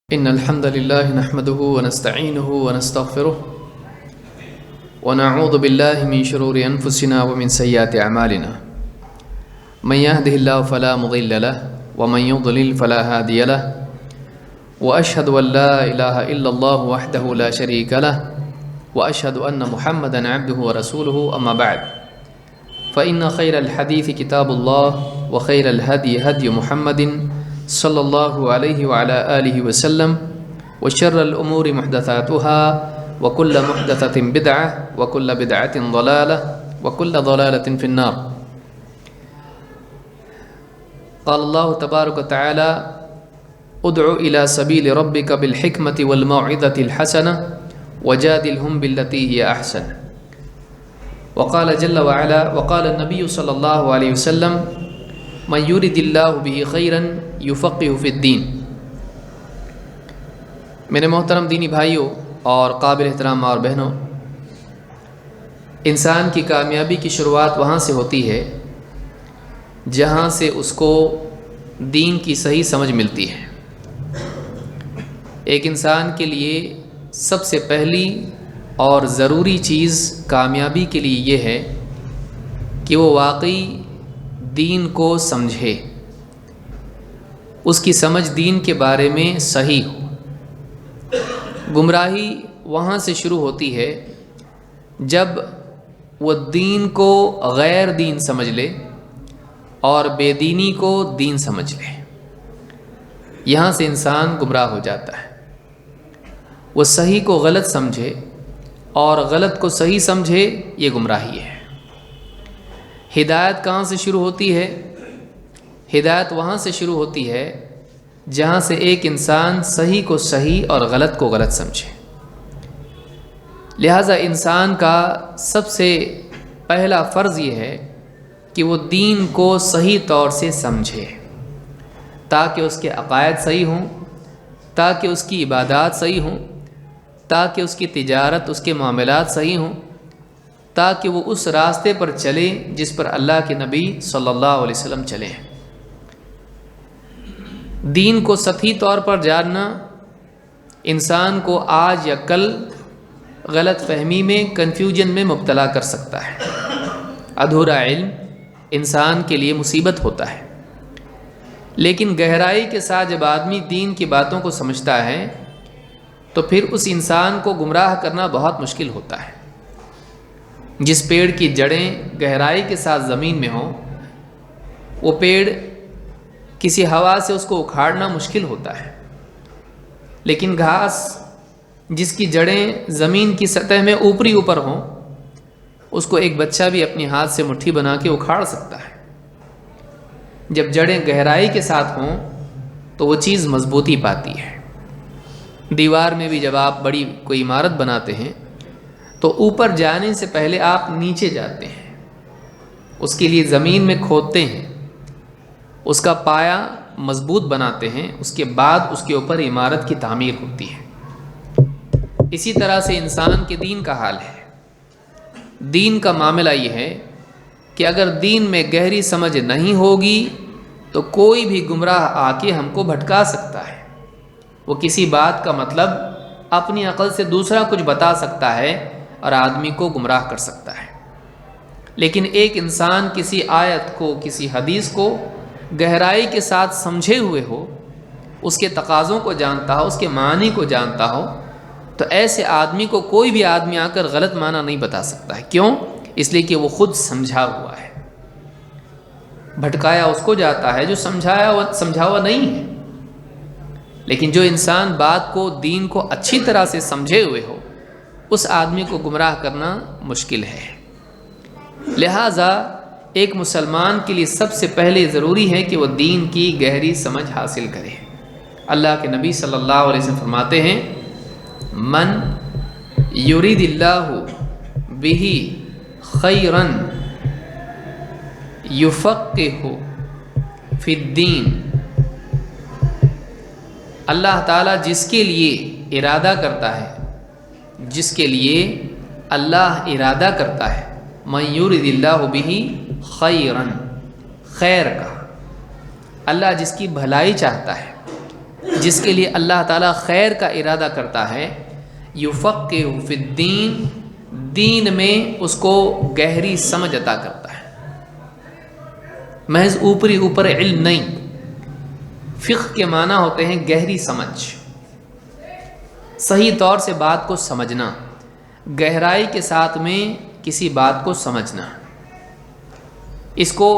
إن الحمد لله نحمده ونستعينه ونستغفره ونعوذ بالله من شرور أنفسنا ومن سيئات أعمالنا من يهده الله فلا مضل له ومن يضلل فلا هادي له وأشهد أن لا إله إلا الله وحده لا شريك له وأشهد أن محمدا عبده ورسوله أما بعد فإن خير الحديث كتاب الله وخير الهدي هدي محمد صلی اللہ علیہ وعلى آلہ وسلم وشر الأمور محدثاتها وكل محدثة بدعة وكل بدعة ضلالة وكل ضلالة في النار. قال الله تبارك وتعالى ادع إلى سبيل ربك بالحكمة والموعظة الحسنة وجادلهم بالتي هي أحسن. وقال جل وعلا وقال النبي صلی اللہ علیہ وسلم من یرد اللہ بہ خیرا یفقہ فی الدین. میرے محترم دینی بھائیوں اور قابل احترام اور بہنوں، انسان کی کامیابی کی شروعات وہاں سے ہوتی ہے جہاں سے اس کو دین کی صحیح سمجھ ملتی ہے. ایک انسان کے لیے سب سے پہلی اور ضروری چیز کامیابی کے لیے یہ ہے کہ وہ واقعی دین کو سمجھے، اس کی سمجھ دین کے بارے میں صحیح ہو. گمراہی وہاں سے شروع ہوتی ہے جب وہ دین کو غیر دین سمجھ لے اور بے دینی کو دین سمجھ لے. یہاں سے انسان گمراہ ہو جاتا ہے. وہ صحیح کو غلط سمجھے اور غلط کو صحیح سمجھے، یہ گمراہی ہے. ہدایت کہاں سے شروع ہوتی ہے؟ ہدایت وہاں سے شروع ہوتی ہے جہاں سے ایک انسان صحیح کو صحیح اور غلط کو غلط سمجھے. لہٰذا انسان کا سب سے پہلا فرض یہ ہے کہ وہ دین کو صحیح طور سے سمجھے تاکہ اس کے عقائد صحیح ہوں، تاکہ اس کی عبادات صحیح ہوں، تاکہ اس کی تجارت، اس کے معاملات صحیح ہوں، تاکہ وہ اس راستے پر چلے جس پر اللہ کے نبی صلی اللہ علیہ وسلم چلے ہیں. دین کو سطحی طور پر جاننا انسان کو آج یا کل غلط فہمی میں، کنفیوژن میں مبتلا کر سکتا ہے. ادھورا علم انسان کے لیے مصیبت ہوتا ہے. لیکن گہرائی کے ساتھ جب آدمی دین کی باتوں کو سمجھتا ہے تو پھر اس انسان کو گمراہ کرنا بہت مشکل ہوتا ہے. جس پیڑ کی جڑیں گہرائی کے ساتھ زمین میں ہوں، وہ پیڑ کسی ہوا سے اس کو اکھاڑنا مشکل ہوتا ہے. لیکن گھاس جس کی جڑیں زمین کی سطح میں اوپر ہوں، اس کو ایک بچہ بھی اپنے ہاتھ سے مٹھی بنا کے اکھاڑ سکتا ہے. جب جڑیں گہرائی کے ساتھ ہوں تو وہ چیز مضبوطی پاتی ہے. دیوار میں بھی جب آپ بڑی کوئی عمارت بناتے ہیں تو اوپر جانے سے پہلے آپ نیچے جاتے ہیں، اس کے لیے زمین میں کھودتے ہیں، اس کا پایا مضبوط بناتے ہیں، اس کے بعد اس کے اوپر عمارت کی تعمیر ہوتی ہے. اسی طرح سے انسان کے دین کا حال ہے. دین کا معاملہ یہ ہے کہ اگر دین میں گہری سمجھ نہیں ہوگی تو کوئی بھی گمراہ آ کے ہم کو بھٹکا سکتا ہے. وہ کسی بات کا مطلب اپنی عقل سے دوسرا کچھ بتا سکتا ہے اور آدمی کو گمراہ کر سکتا ہے. لیکن ایک انسان کسی آیت کو، کسی حدیث کو گہرائی کے ساتھ سمجھے ہوئے ہو، اس کے تقاضوں کو جانتا ہو، اس کے معنی کو جانتا ہو، تو ایسے آدمی کو کوئی بھی آدمی آ کر غلط معنی نہیں بتا سکتا ہے. کیوں؟ اس لیے کہ وہ خود سمجھا ہوا ہے. بھٹکایا اس کو جاتا ہے جو سمجھا ہوا نہیں ہے. لیکن جو انسان بات کو، دین کو اچھی طرح سے سمجھے ہوئے ہو، اس آدمی کو گمراہ کرنا مشکل ہے. لہٰذا ایک مسلمان کے لیے سب سے پہلے ضروری ہے کہ وہ دین کی گہری سمجھ حاصل کرے. اللہ کے نبی صلی اللہ علیہ وسلم فرماتے ہیں من یرید اللہ بہ خیرا یفقہہ فی الدین. اللہ تعالیٰ جس کے لیے ارادہ کرتا ہے، جس کے لیے اللہ ارادہ کرتا ہے، من یرید اللہ بہ خیرا، خیر کا، اللہ جس کی بھلائی چاہتا ہے، جس کے لیے اللہ تعالیٰ خیر کا ارادہ کرتا ہے، یفقہ فی الدین، دین میں اس کو گہری سمجھ عطا کرتا ہے، محض اوپر علم نہیں۔ فقہ کے معنی ہوتے ہیں گہری سمجھ، صحیح طور سے بات کو سمجھنا، گہرائی کے ساتھ میں کسی بات کو سمجھنا۔ اس کو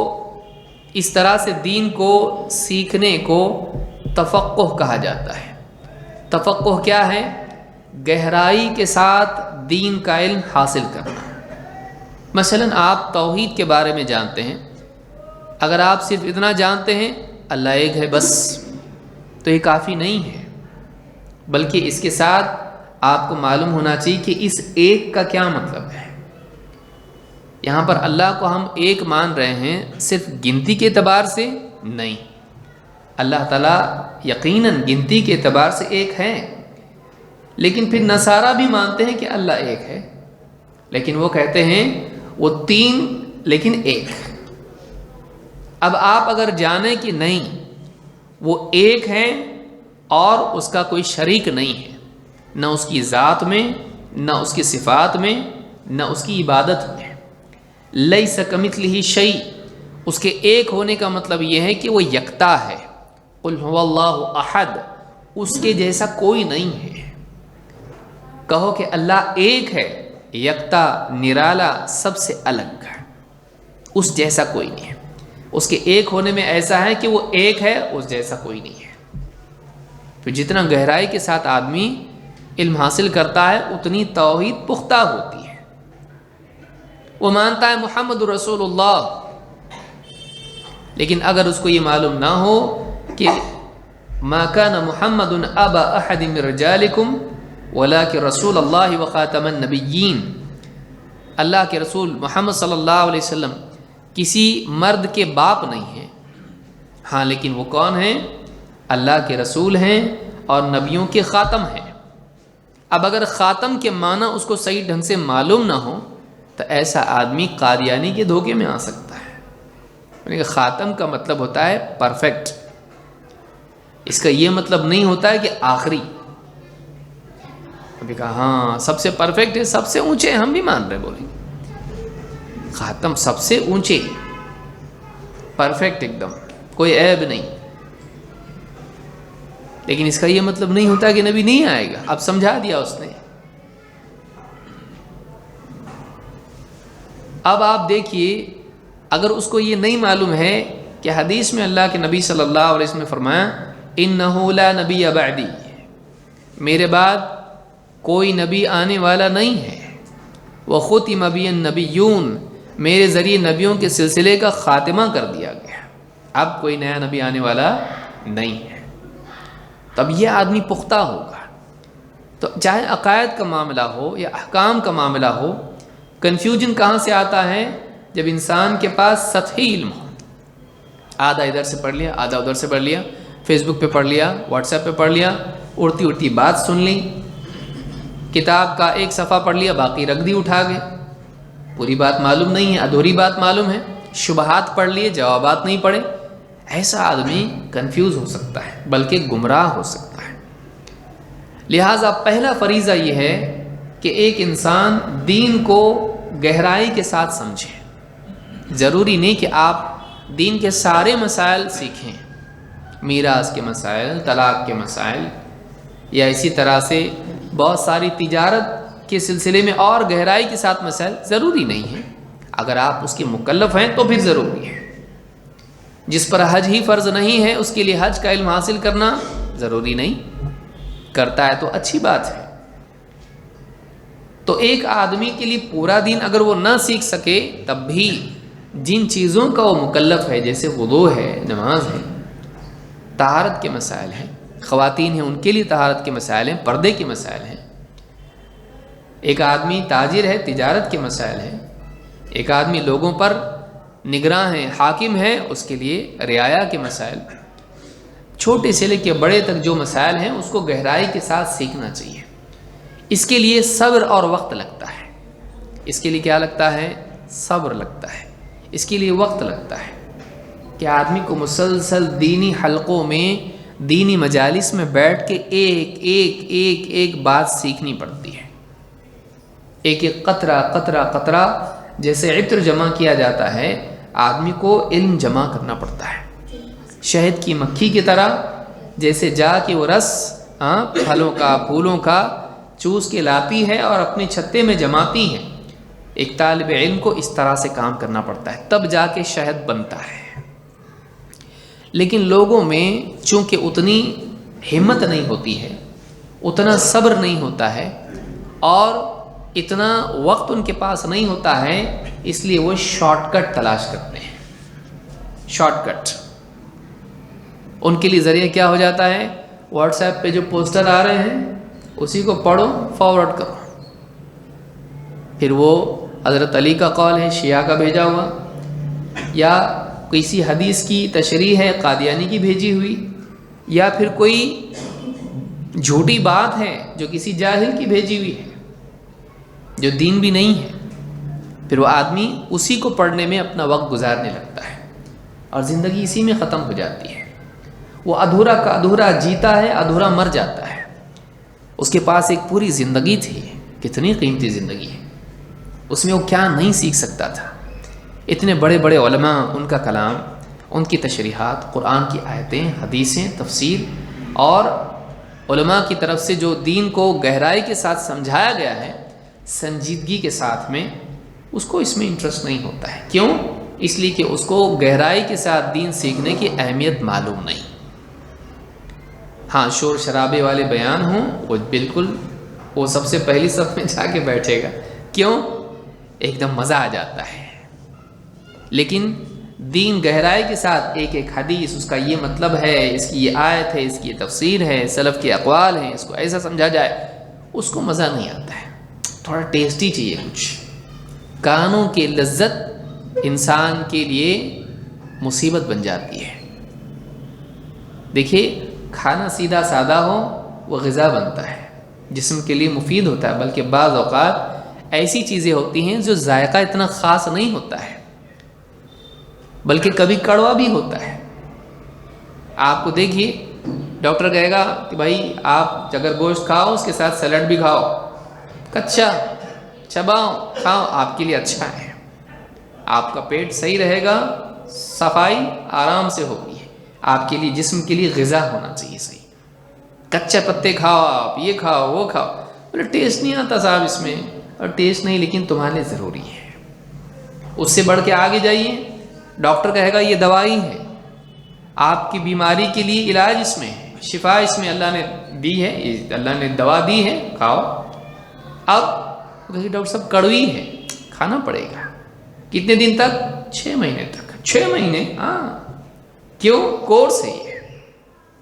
اس طرح سے دین کو سیکھنے کو تفقہ کہا جاتا ہے۔ تفقہ کیا ہے؟ گہرائی کے ساتھ دین کا علم حاصل کرنا۔ مثلا آپ توحید کے بارے میں جانتے ہیں، اگر آپ صرف اتنا جانتے ہیں اللہ ایک ہے بس، تو یہ کافی نہیں ہے، بلکہ اس کے ساتھ آپ کو معلوم ہونا چاہیے کہ اس ایک کا کیا مطلب ہے۔ یہاں پر اللہ کو ہم ایک مان رہے ہیں صرف گنتی کے اعتبار سے نہیں، اللہ تعالیٰ یقیناً گنتی کے اعتبار سے ایک ہے، لیکن پھر نصارہ بھی مانتے ہیں کہ اللہ ایک ہے، لیکن وہ کہتے ہیں وہ تین لیکن ایک۔ اب آپ اگر جانیں کہ نہیں وہ ایک ہے اور اس کا کوئی شریک نہیں ہے، نہ اس کی ذات میں، نہ اس کی صفات میں، نہ اس کی عبادت میں، لیس کمثلہ شیء، اس کے ایک ہونے کا مطلب یہ ہے کہ وہ یکتا ہے، قل هو اللہ احد، اس کے جیسا کوئی نہیں ہے۔ کہو کہ اللہ ایک ہے، یکتا، نرالا، سب سے الگ ہے، اس جیسا کوئی نہیں ہے۔ اس کے ایک ہونے میں ایسا ہے کہ وہ ایک ہے، اس جیسا کوئی نہیں ہے۔ تو جتنا گہرائی کے ساتھ آدمی علم حاصل کرتا ہے اتنی توحید پختہ ہوتی ہے۔ وہ مانتا ہے محمد رسول اللہ، لیکن اگر اس کو یہ معلوم نہ ہو کہ ما کان محمد ابا احد من رجالکم ولکن رسول اللہ وخاتم النبیین، اللہ کے رسول محمد صلی اللہ علیہ وسلم کسی مرد کے باپ نہیں ہیں، ہاں لیکن وہ کون ہیں؟ اللہ کے رسول ہیں اور نبیوں کے خاتم ہیں۔ اب اگر خاتم کے معنی اس کو صحیح ڈھنگ سے معلوم نہ ہو تو ایسا آدمی قادیانی کے دھوکے میں آ سکتا ہے۔ یعنی خاتم کا مطلب ہوتا ہے پرفیکٹ، اس کا یہ مطلب نہیں ہوتا ہے کہ آخری۔ ابھی کہا ہاں سب سے پرفیکٹ ہے، سب سے اونچے، ہم بھی مان رہے، بولیں خاتم سب سے اونچے، پرفیکٹ، ایک دم کوئی عیب نہیں، لیکن اس کا یہ مطلب نہیں ہوتا کہ نبی نہیں آئے گا۔ اب سمجھا دیا اس نے۔ اب آپ دیکھیے اگر اس کو یہ نہیں معلوم ہے کہ حدیث میں اللہ کے نبی صلی اللہ علیہ وسلم نے فرمایا انہ لا نبی بعدی، میرے بعد کوئی نبی آنے والا نہیں ہے، وختم بی النبیون، میرے ذریعے نبیوں کے سلسلے کا خاتمہ کر دیا گیا، اب کوئی نیا نبی آنے والا نہیں ہے، تب یہ آدمی پختہ ہوگا۔ تو چاہے عقائد کا معاملہ ہو یا احکام کا معاملہ ہو، کنفیوژن کہاں سے آتا ہے؟ جب انسان کے پاس سطحی علم ہو، آدھا ادھر سے پڑھ لیا، آدھا ادھر سے پڑھ لیا، فیس بک پہ پڑھ لیا، واٹس ایپ پہ پڑھ لیا، اڑتی اڑتی بات سن لی، کتاب کا ایک صفحہ پڑھ لیا، باقی رکھ دی اٹھا گئے، پوری بات معلوم نہیں ہے، ادھوری بات معلوم ہے، شبہات پڑھ لیے، جوابات نہیں پڑھے، ایسا آدمی کنفیوز ہو سکتا ہے، بلکہ گمراہ ہو سکتا ہے۔ لہٰذا پہلا فریضہ یہ ہے کہ ایک انسان دین کو گہرائی کے ساتھ سمجھے۔ ضروری نہیں کہ آپ دین کے سارے مسائل سیکھیں، میراث کے مسائل، طلاق کے مسائل، یا اسی طرح سے بہت ساری تجارت کے سلسلے میں اور گہرائی کے ساتھ مسائل، ضروری نہیں ہے۔ اگر آپ اس کے مکلف ہیں تو پھر ضروری ہے۔ جس پر حج ہی فرض نہیں ہے اس کے لیے حج کا علم حاصل کرنا ضروری نہیں، کرتا ہے تو اچھی بات ہے۔ تو ایک آدمی کے لیے پورا دین اگر وہ نہ سیکھ سکے تب بھی جن چیزوں کا وہ مکلف ہے، جیسے وضو ہے، نماز ہے، طہارت کے مسائل ہیں، خواتین ہیں ان کے لیے طہارت کے مسائل ہیں، پردے کے مسائل ہیں، ایک آدمی تاجر ہے، تجارت کے مسائل ہیں، ایک آدمی لوگوں پر نگراں ہے، حاکم ہے، اس کے لیے رعایا کے مسائل، چھوٹے سے لے کے بڑے تک جو مسائل ہیں اس کو گہرائی کے ساتھ سیکھنا چاہیے۔ اس کے لیے صبر اور وقت لگتا ہے۔ اس کے لیے کیا لگتا ہے؟ صبر لگتا ہے، اس کے لیے وقت لگتا ہے کہ آدمی کو مسلسل دینی حلقوں میں دینی مجالس میں بیٹھ کے ایک ایک ایک ایک بات سیکھنی پڑتی ہے، ایک ایک قطرہ قطرہ قطرہ، جیسے عطر جمع کیا جاتا ہے، آدمی کو علم جمع کرنا پڑتا ہے، شہد کی مکھی کی طرح، جیسے جا کے وہ رس پھلوں کا پھولوں کا چوس کے لاتی ہے اور اپنے چھتے میں جماتی ہے، ایک طالب علم کو اس طرح سے کام کرنا پڑتا ہے، تب جا کے شہد بنتا ہے۔ لیکن لوگوں میں چونکہ اتنی ہمت نہیں ہوتی ہے، اتنا صبر نہیں ہوتا ہے، اور اتنا وقت ان کے پاس نہیں ہوتا ہے، اس لیے وہ شارٹ کٹ تلاش کرتے ہیں۔ شارٹ کٹ ان کے لیے ذریعہ کیا ہو جاتا ہے؟ واٹس ایپ پہ جو پوسٹر آ رہے ہیں اسی کو پڑھو، فارورڈ کرو، پھر وہ حضرت علی کا قول ہے شیعہ کا بھیجا ہوا، یا کسی حدیث کی تشریح ہے قادیانی کی بھیجی ہوئی، یا پھر کوئی جھوٹی بات ہے جو کسی جاہل کی بھیجی ہوئی ہے جو دین بھی نہیں ہے، پھر وہ آدمی اسی کو پڑھنے میں اپنا وقت گزارنے لگتا ہے اور زندگی اسی میں ختم ہو جاتی ہے۔ وہ ادھورا کا ادھورا جیتا ہے، ادھورا مر جاتا ہے۔ اس کے پاس ایک پوری زندگی تھی، کتنی قیمتی زندگی ہے، اس میں وہ کیا نہیں سیکھ سکتا تھا۔ اتنے بڑے بڑے علماء، ان کا کلام، ان کی تشریحات، قرآن کی آیتیں، حدیثیں، تفسیر، اور علماء کی طرف سے جو دین کو گہرائی کے ساتھ سمجھایا گیا ہے سنجیدگی کے ساتھ میں، اس کو اس میں انٹرسٹ نہیں ہوتا ہے۔ کیوں؟ اس لیے کہ اس کو گہرائی کے ساتھ دین سیکھنے کی اہمیت معلوم نہیں۔ ہاں، شور شرابے والے بیان ہوں، وہ بالکل وہ سب سے پہلی صف میں جا کے بیٹھے گا۔ کیوں؟ ایک دم مزہ آ جاتا ہے۔ لیکن دین گہرائی کے ساتھ ایک ایک حدیث، اس کا یہ مطلب ہے، اس کی یہ آیت ہے، اس کی یہ تفسیر ہے، سلف کے اقوال ہیں، اس کو ایسا سمجھا جائے، اس کو مزہ نہیں آتا ہے، تھوڑا ٹیسٹی چاہیے کچھ۔ کانوں کی لذت انسان کے لیے مصیبت بن جاتی ہے۔ دیکھیے، کھانا سیدھا سادہ ہو وہ غذا بنتا ہے، جسم کے لیے مفید ہوتا ہے، بلکہ بعض اوقات ایسی چیزیں ہوتی ہیں جو ذائقہ اتنا خاص نہیں ہوتا ہے، بلکہ کبھی کڑوا بھی ہوتا ہے۔ آپ کو دیکھیے، ڈاکٹر کہے گا کہ بھائی آپ اگر گوشت کھاؤ اس کے ساتھ سیلڈ بھی کھاؤ، کچا چباؤ کھاؤ، آپ کے لیے اچھا ہے، آپ کا پیٹ صحیح رہے گا، صفائی آرام سے ہوگی، آپ کے لیے جسم کے لیے غذا ہونا چاہیے صحیح۔ کچے پتے کھاؤ، آپ یہ کھاؤ وہ کھاؤ، بولے ٹیسٹ نہیں آتا صاحب اس میں، اور ٹیسٹ نہیں، لیکن تمہارے لیے ضروری ہے۔ اس سے بڑھ کے آگے جائیے، ڈاکٹر کہے گا یہ دوائی ہے، آپ کی بیماری کے لیے علاج اس میں ہے، شفا اس میں اللہ نے دی ہے، اللہ نے دوا دی ہے، کھاؤ۔ اب ڈاکٹر صاحب کڑوی ہے، کھانا پڑے گا، کتنے دن تک؟ 6 مہینے تک۔ 6 مہینے؟ ہاں، کیوں؟ کورس ہے یہ،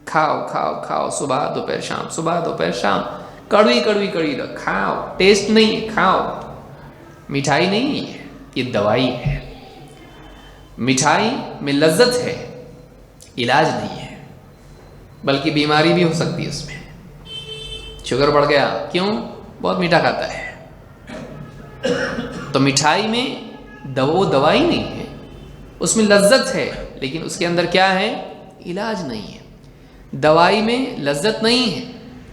کھاؤ کھاؤ کھاؤ، صبح دوپہر شام، صبح دوپہر شام، کڑوی کڑوی کڑوی کھاؤ، ٹیسٹ نہیں، کھاؤ۔ مٹھائی نہیں ہے، یہ دوائی ہے۔ مٹھائی میں لذت ہے، علاج نہیں ہے، بلکہ بیماری بھی ہو سکتی ہے اس میں۔ شوگر بڑھ گیا، کیوں؟ بہت میٹھا کھاتا ہے۔ تو مٹھائی میں وہ دوائی نہیں ہے، اس میں لذت ہے، لیکن اس کے اندر کیا ہے؟ علاج نہیں ہے۔ دوائی میں لذت نہیں ہے،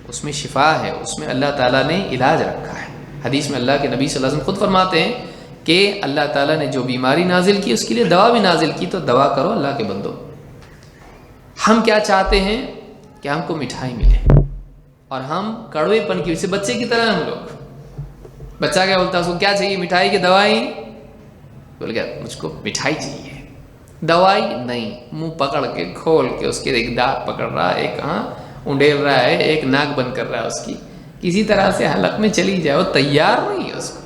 اس میں شفا ہے، اس میں اللہ تعالیٰ نے علاج رکھا ہے۔ حدیث میں اللہ کے نبی صلی اللہ علیہ وسلم خود فرماتے ہیں کہ اللہ تعالیٰ نے جو بیماری نازل کی اس کے لیے دوا بھی نازل کی، تو دوا کرو اللہ کے بندو۔ ہم کیا چاہتے ہیں کہ ہم کو مٹھائی ملے، اور ہم کڑوے پن کی وجہ سے بچے کی طرح، ہم لوگ، بچہ کیا بولتا ہے اس کو کیا چاہیے؟ مٹھائی کی دوائی؟ بول گیا مجھ کو مٹھائی چاہیے، دوائی نہیں۔ منہ پکڑ کے کھول کے اس کے ایک دانت پکڑ رہا ہے، ایک انڈیل رہا ہے، ایک ناک بند کر رہا ہے، اس کی کسی طرح سے حلق میں چلی جائے، وہ تیار نہیں ہے، اس کو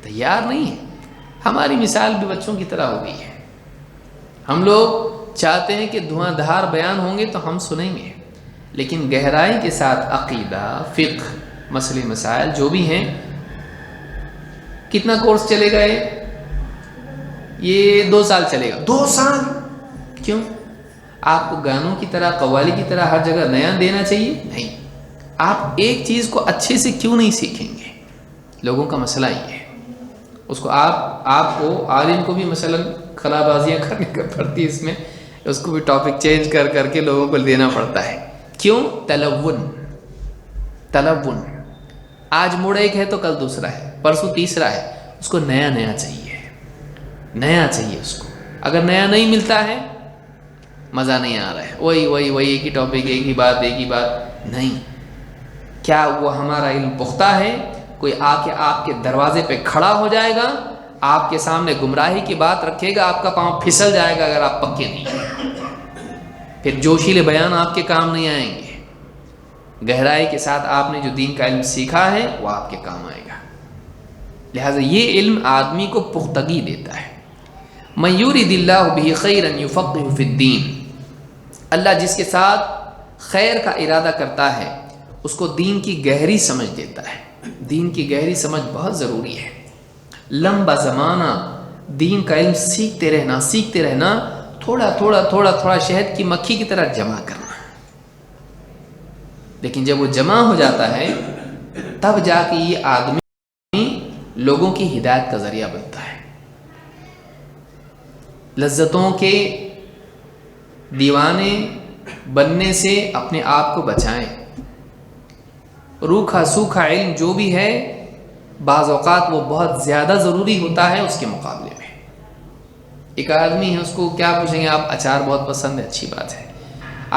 تیار نہیں ہے۔ ہماری مثال بھی بچوں کی طرح ہو گئی ہے۔ ہم لوگ چاہتے ہیں کہ دھواں دھار بیان ہوں گے تو ہم سنیں گے، لیکن گہرائی کے ساتھ عقیدہ، فقہ، مسئلے مسائل جو بھی ہیں۔ کتنا کورس چلے گا یہ 2 سال چلے گا۔ 2 سال کیوں؟ آپ کو گانوں کی طرح، قوالی کی طرح ہر جگہ نیا دینا چاہیے؟ نہیں۔ آپ ایک چیز کو اچھے سے کیوں نہیں سیکھیں گے؟ لوگوں کا مسئلہ یہ ہے، اس کو آپ کو عالم کو بھی مثلا خلا بازیاں کرنے کا پڑتی ہے، اس میں اس کو بھی ٹاپک چینج کر کر کے لوگوں کو دینا پڑتا ہے. کیوں؟ تلون. آج موڈ ایک ہے تو کل دوسرا ہے، پرسوں تیسرا ہے. اس کو نیا نیا چاہیے اس کو. اگر نیا نہیں ملتا ہے مزہ نہیں آ رہا ہے، وہی ایک ہی ٹاپک، ایک ہی بات نہیں. کیا وہ ہمارا علم پختہ ہے؟ کوئی آ کے آپ کے دروازے پہ کھڑا ہو جائے گا، آپ کے سامنے گمراہی کی بات رکھے گا، آپ کا پاؤں پھسل جائے گا اگر آپ پکے نہیں ہیں. پھر جوشیلے بیان آپ کے کام نہیں آئیں گے. گہرائی کے ساتھ آپ نے جو دین کا علم سیکھا ہے وہ آپ کے کام آئے گا. لہٰذا یہ علم آدمی کو پختگی دیتا ہے. من یرید اللہ بہ خیرا یفقہہ فی الدین. اللہ جس کے ساتھ خیر کا ارادہ کرتا ہے اس کو دین کی گہری سمجھ دیتا ہے. دین کی گہری سمجھ بہت ضروری ہے. لمبا زمانہ دین کا علم سیکھتے رہنا، تھوڑا شہد کی مکھی کی طرح جمع کرنا. لیکن جب وہ جمع ہو جاتا ہے تب جا کے یہ آدمی لوگوں کی ہدایت کا ذریعہ بنتا ہے. لذتوں کے دیوانے بننے سے اپنے آپ کو بچائیں. روکھا سوکھا علم جو بھی ہے بعض اوقات وہ بہت زیادہ ضروری ہوتا ہے اس کے مقابلے میں. ایک آدمی ہے، اس کو کیا پوچھیں گے آپ؟ اچار بہت پسند ہے، اچھی بات ہے.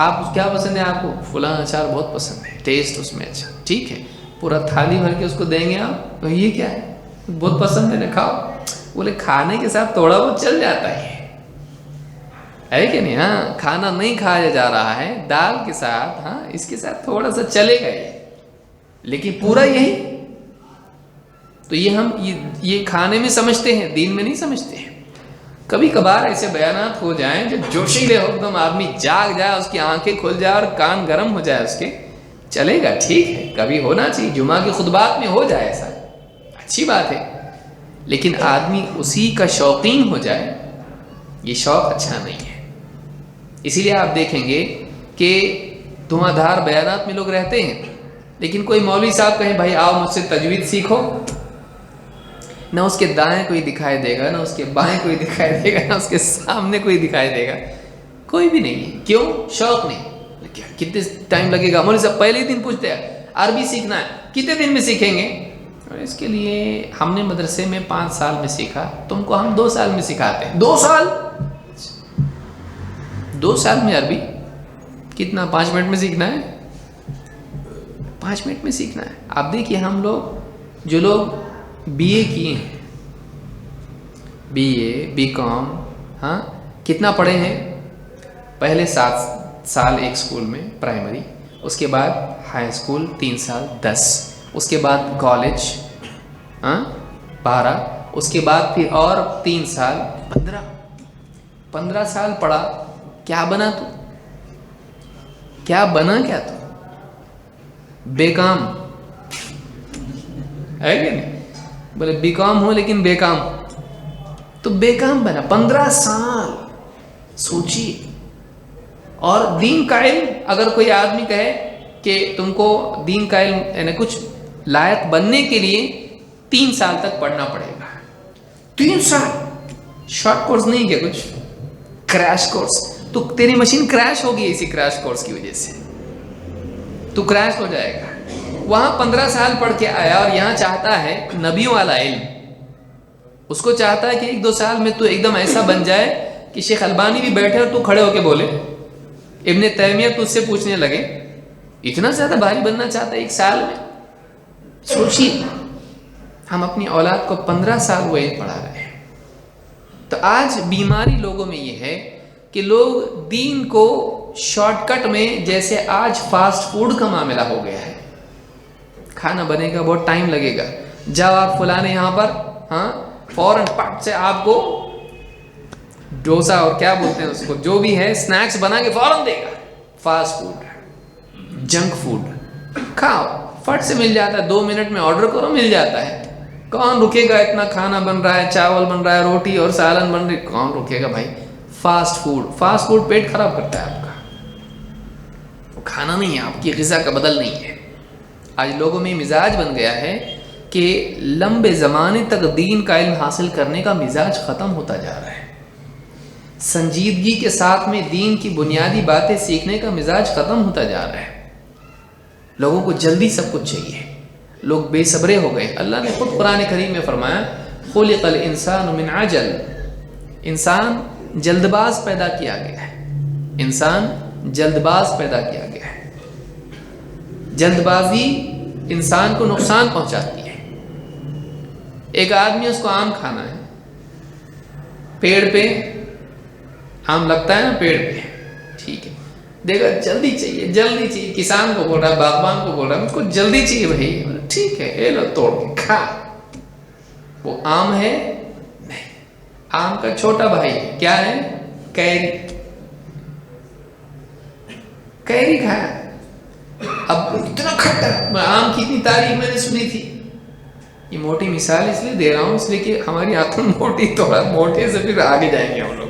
آپ کیا پسند ہے آپ کو؟ فلاں اچار بہت پسند ہے، ٹیسٹ اس میں اچھا، ٹھیک ہے. پورا تھالی بھر کے اس کو دیں گے آپ، یہ کیا ہے؟ بہت پسند ہے نا، کھاؤ. بولے کھانے کے ساتھ تھوڑا بہت چل جاتا ہے کہ نہیں؟ ہاں، کھانا نہیں کھایا جا رہا ہے، دال کے ساتھ، ہاں اس کے ساتھ تھوڑا سا چلے گا یہ، لیکن پورا یہی. تو یہ ہم یہ کھانے میں سمجھتے ہیں، دین میں نہیں سمجھتے ہیں. کبھی کبھار ایسے بیانات ہو جائیں جو جوشیلے ہو، ایک دم آدمی جاگ جائے، اس کی آنکھیں کھل جائے اور کان گرم ہو جائے اس کے، چلے گا، ٹھیک ہے، کبھی ہونا چاہیے. جمعہ کی خطبات میں ہو جائے ایسا، اچھی بات ہے. لیکن آدمی اسی کا شوقین ہو جائے، یہ شوق اچھا نہیں ہے. اسی لیے آپ دیکھیں گے کہ دھواں دھار بیانات میں لوگ رہتے ہیں، لیکن کوئی مولوی صاحب کہیں بھائی آؤ مجھ سے تجوید سیکھو، نہ اس کے دائیں کوئی دکھائی دے گا، نہ اس کے بائیں کوئی دکھائی دے گا، نہ اس کے سامنے کوئی دکھائی دے گا، کوئی بھی نہیں ہے. کیوں؟ شوق نہیں. کتنے ٹائم لگے گا؟ مولوی صاحب پہلے ہی دن پوچھتے ہیں عربی سیکھنا ہے، کتنے دن میں سیکھیں گے؟ اور اس کے لیے ہم نے مدرسے میں 5 سال میں سیکھا، تم کو ہم 2 سال میں سکھاتے ہیں. 2 سال؟ 2 سال میں عربی کتنا؟ 5 منٹ میں سیکھنا ہے، 5 منٹ میں سیکھنا ہے. آپ دیکھیے ہم لوگ جو لوگ بی اے کیے ہیں، بی اے بی کام، ہاں کتنا پڑھے ہیں؟ پہلے 7 سال ایک اسکول میں پرائمری، اس کے بعد ہائی اسکول 3 سال 10، اس کے بعد کالج 12، اس کے بعد پھر اور 3 سال 15 سال پڑھا. کیا بنا تو؟ کیا بنا؟ کیا تو بے کام ہے کہ نہیں؟ بولے بی کام ہو لیکن بے کام، تو بے کام بنا 15 سال. سوچیے. اور دین کا علم اگر کوئی آدمی کہے کہ تم کو دین کا علم یعنی کچھ لائق بننے کے لیے 3 سال تک پڑھنا پڑے گا. 3 سال شارٹ کورس نہیں کیا، کچھ کریش کورس. تو تیری مشین کریش ہوگی اسی کریش کورس کی وجہ سے، تو کریش ہو جائے گا. وہاں 15 سال پڑھ کے آیا اور یہاں چاہتا ہے نبیوں والا علم. اس کو چاہتا ہے کہ 1-2 سال میں تو ایک دم ایسا بن جائے کہ شیخ البانی بھی بیٹھے اور تو کھڑے ہو کے بولے، ابن تیمیہ تو اس سے پوچھنے لگے. اتنا زیادہ بھاری بننا چاہتا ہے 1 سال میں. سوچیے ہم اپنی اولاد کو 15 سال وہ علم پڑھا رہے ہیں. تو آج بیماری لوگوں میں یہ ہے کہ لوگ دین کو شارٹ کٹ میں، جیسے آج فاسٹ فوڈ کا معاملہ ہو گیا ہے، کھانا بنے گا بہت ٹائم لگے گا، جاؤ آپ فلانے یہاں پر، ہاں فوراً پٹ سے آپ کو ڈوسا اور کیا بولتے ہیں اس کو، جو بھی ہے اسنیکس بنا کے فوراً دے گا. فاسٹ فوڈ، جنک فوڈ کھاؤ، فٹ سے مل جاتا ہے، 2 منٹ میں آرڈر کرو مل جاتا ہے. کون رکے گا؟ اتنا کھانا بن رہا ہے، چاول بن رہا ہے، روٹی اور سالن بن رہی، کون رکے گا بھائی؟ فاسٹ فوڈ پیٹ خراب کرتا ہے آپ کا. وہ کھانا نہیں ہے، آپ کی غذا کا بدل نہیں ہے. آج لوگوں میں مزاج بن گیا ہے کہ لمبے زمانے تک دین کا علم حاصل کرنے کا مزاج ختم ہوتا جا رہا ہے. سنجیدگی کے ساتھ میں دین کی بنیادی باتیں سیکھنے کا مزاج ختم ہوتا جا رہا ہے. لوگوں کو جلدی سب کچھ چاہیے، لوگ بے صبرے ہو گئے. اللہ نے خود قرآن کریم میں فرمایا خلق الانسان من عجل، انسان جلد باز پیدا کیا گیا ہے. انسان جلد باز پیدا کیا گیا ہے. جلد بازی انسان کو نقصان پہنچاتی ہے. ایک آدمی اس کو آم کھانا ہے، پیڑ پہ آم لگتا ہے نا، پیڑ پہ، ٹھیک ہے، دیکھا جلدی چاہیے جلدی چاہیے، کسان کو بول رہا ہے، باغبان کو بول رہا ہے مجھ کو جلدی چاہیے بھائی، ٹھیک ہے اے لو توڑ کے کھا. وہ آم ہے؟ نہیں، آم کا چھوٹا بھائی کیا ہے؟ کیری. کیری کھایا. اب اتنا کھٹا، آم کی اتنی تعریف میں نے سنی تھی. یہ موٹی مثال اس لیے دے رہا ہوں اس لیے کہ ہماری آنکھیں موٹی، تھوڑا موٹے سے پھر آگے جائیں گے ہم لوگ.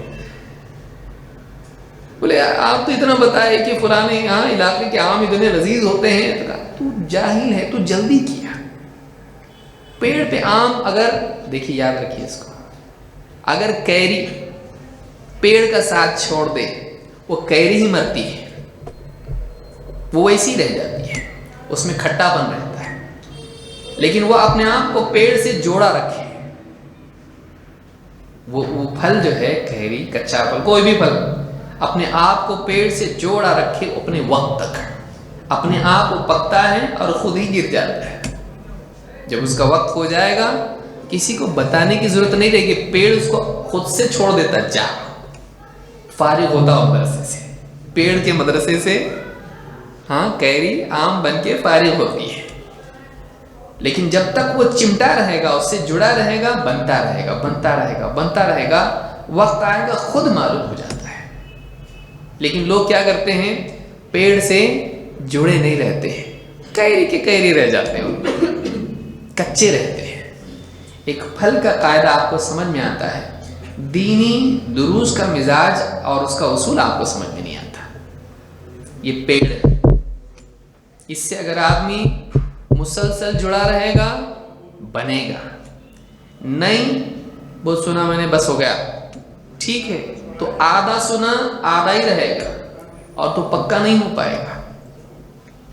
بولے آپ تو اتنا بتائے کہ فلانے یہاں علاقے کے آم اتنے لذیذ ہوتے ہیں. تو جاہل ہے، تو جلدی کیا. پیڑ پہ آم، اگر دیکھیے یاد رکھیے اس کو، اگر کیری پیڑ کا ساتھ چھوڑ دے وہ کیری ہی مرتی ہے، وہ ویسی رہ جاتی ہے، اس میں کھٹا پن رہتا ہے. لیکن وہ اپنے آپ کو پیڑ سے جوڑا رکھے، وہ پھل جو ہے کیری، کچا پھل، کوئی بھی پھل اپنے آپ کو پیڑ سے جوڑا رکھے اپنے وقت تک. اپنے آپ کو پکتا ہے اور خود ہی گر جاتا ہے. جب اس کا وقت ہو جائے گا کسی کو بتانے کی ضرورت نہیں رہے گی، پیڑ اس کو خود سے چھوڑ دیتا، جا فارغ ہوتا مدرسے سے، پیڑ کے مدرسے سے. ہاں کیری آم بن کے فارغ ہوتی ہے، لیکن جب تک وہ چمٹا رہے گا، اس سے جڑا رہے گا، بنتا رہے گا، بنتا رہے گا، بنتا رہے گا، وقت آئے گا خود معلوم ہو جاتا ہے. لیکن لوگ کیا کرتے ہیں، پیڑ سے جڑے نہیں رہتے ہیں، کیری کے کیری رہ جاتے ہیں، کچے رہتے ہیں. ایک پھل کا قاعدہ آپ کو سمجھ میں آتا ہے، دینی دروس کا مزاج اور اس کا اصول آپ کو سمجھ میں نہیں آتا. یہ پیڑ ہے، اس سے اگر آدمی مسلسل جڑا رہے گا بنے گا. نہیں بہت سنا میں نے بس ہو گیا، ٹھیک ہے، تو آدھا سنا آدھا ہی رہے گا اور تو پکا نہیں ہو پائے گا.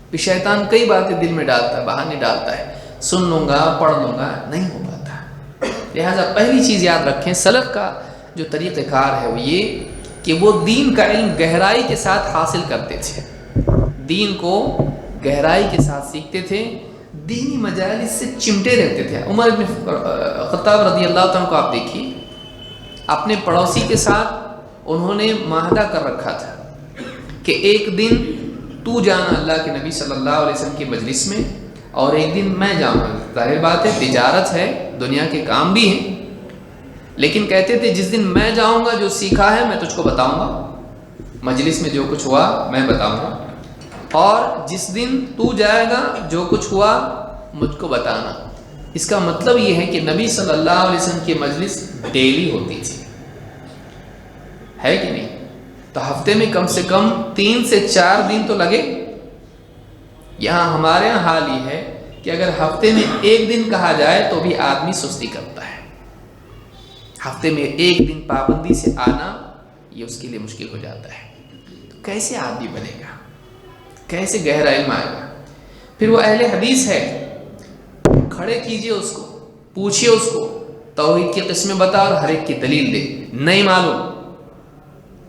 پھر شیطان کئی باتیں دل میں ڈالتا ہے، بہانے ڈالتا ہے، سن لوں گا پڑھ لوں گا، نہیں ہو پاتا. لہٰذا پہلی چیز یاد رکھیں، سلف کا جو طریقہ کار ہے وہ یہ کہ وہ دین کا علم گہرائی کے ساتھ حاصل کرتے تھے، دین کو گہرائی کے ساتھ سیکھتے تھے، دینی مجالس سے چمٹے رہتے تھے. عمر بن خطاب رضی اللہ عنہ کو آپ دیکھیے، اپنے پڑوسی کے ساتھ انہوں نے معاہدہ کر رکھا تھا کہ ایک دن تو جانا اللہ کے نبی صلی اللہ علیہ وسلم کی مجلس میں اور ایک دن میں جاؤں گا. ظاہر بات ہے تجارت ہے، دنیا کے کام بھی ہیں، لیکن کہتے تھے جس دن میں جاؤں گا جو سیکھا ہے میں تجھ کو بتاؤں گا، مجلس میں جو کچھ ہوا میں بتاؤں گا، اور جس دن تو جائے گا جو کچھ ہوا مجھ کو بتانا. اس کا مطلب یہ ہے کہ نبی صلی اللہ علیہ وسلم کی مجلس ڈیلی ہوتی تھی، ہے کہ نہیں؟ تو ہفتے میں کم سے کم 3 سے 4 دن تو لگے. یہاں ہمارے یہاں حال یہ ہے کہ اگر ہفتے میں 1 دن کہا جائے تو بھی آدمی سستی کرتا ہے. ہفتے میں 1 دن پابندی سے آنا یہ اس کے لیے مشکل ہو جاتا ہے. تو کیسے آدمی بنے گا، کیسے گہرا علم آئے گا؟ پھر وہ اہل حدیث ہے، کھڑے کیجئے اس کو، پوچھئے اس کو، توحید کی قسمیں بتا اور ہر ایک کی دلیل دے. نہیں معلوم،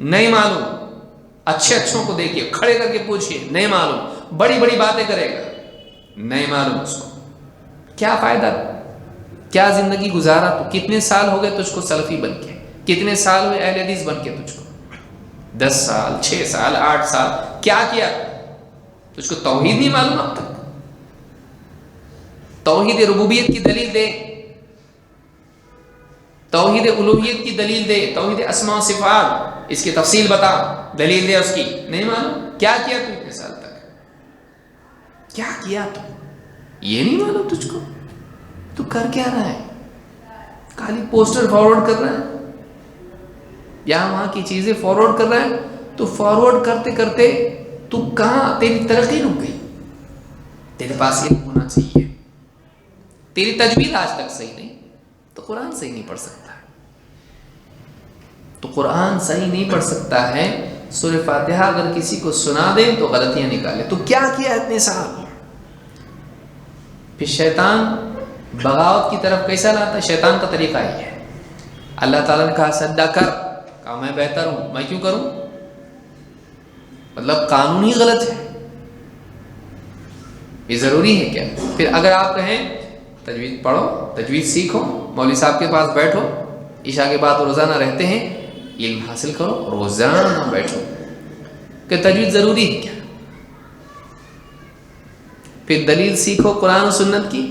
نہیں معلوم، اچھے اچھوں کو دیکھیے، کھڑے کر کے پوچھئے، نہیں معلوم، بڑی بڑی باتیں کرے گا، نہیں معلوم اس کو. کیا فائدہ، کیا زندگی گزارا تو؟ کتنے سال ہو گئے تجھ کو سلفی بن کے؟ کتنے سال ہوئے اہل حدیث بن کے تجھ کو؟ 10 سال، 6 سال، 8 سال، کیا کیا؟ تجھ کو توحید نہیں معلوم اب تک؟ توحید ربوبیت کی دلیل دے، توحید الوہیت کی دلیل دے، توحید اسماء و صفات اس کی تفصیل بتا، دلیل دے اس کی. نہیں معلوم، کیا کیا تو اتنے سال تک؟ کیا کیا تو یہ نہیں معلوم تجھ کو؟ تو کر کیا رہا ہے؟ خالی پوسٹر فارورڈ کر رہا ہے، یہاں وہاں کی چیزیں فارورڈ کر رہا ہے. تو فارورڈ کرتے کرتے تو کہاں تیری ترقی رک گئی؟ تیرے پاس علم ہونا چاہیے. تیری تجوید آج تک صحیح نہیں تو قرآن صحیح نہیں پڑھ سکتا. تو قرآن صحیح نہیں پڑھ سکتا ہے، سورہ فاتحہ اگر کسی کو سنا دے تو غلطیاں نکالے، تو کیا کیا اتنے سال؟ پھر شیطان بغاوت کی طرف کیسا لاتا ہے؟ شیطان کا طریقہ ہی ہے۔ اللہ تعالیٰ نے کہا سجدہ کر، کہا میں بہتر ہوں، میں کیوں کروں؟ مطلب قانون ہی غلط ہے، یہ ضروری ہے کیا؟ پھر اگر آپ کہیں تجوید پڑھو، تجوید سیکھو، مولوی صاحب کے پاس بیٹھو، عشاء کے بعد روزانہ رہتے ہیں، علم حاصل کرو، روزانہ بیٹھو، کہ تجوید ضروری ہے کیا؟ پھر دلیل سیکھو قرآن و سنت کی،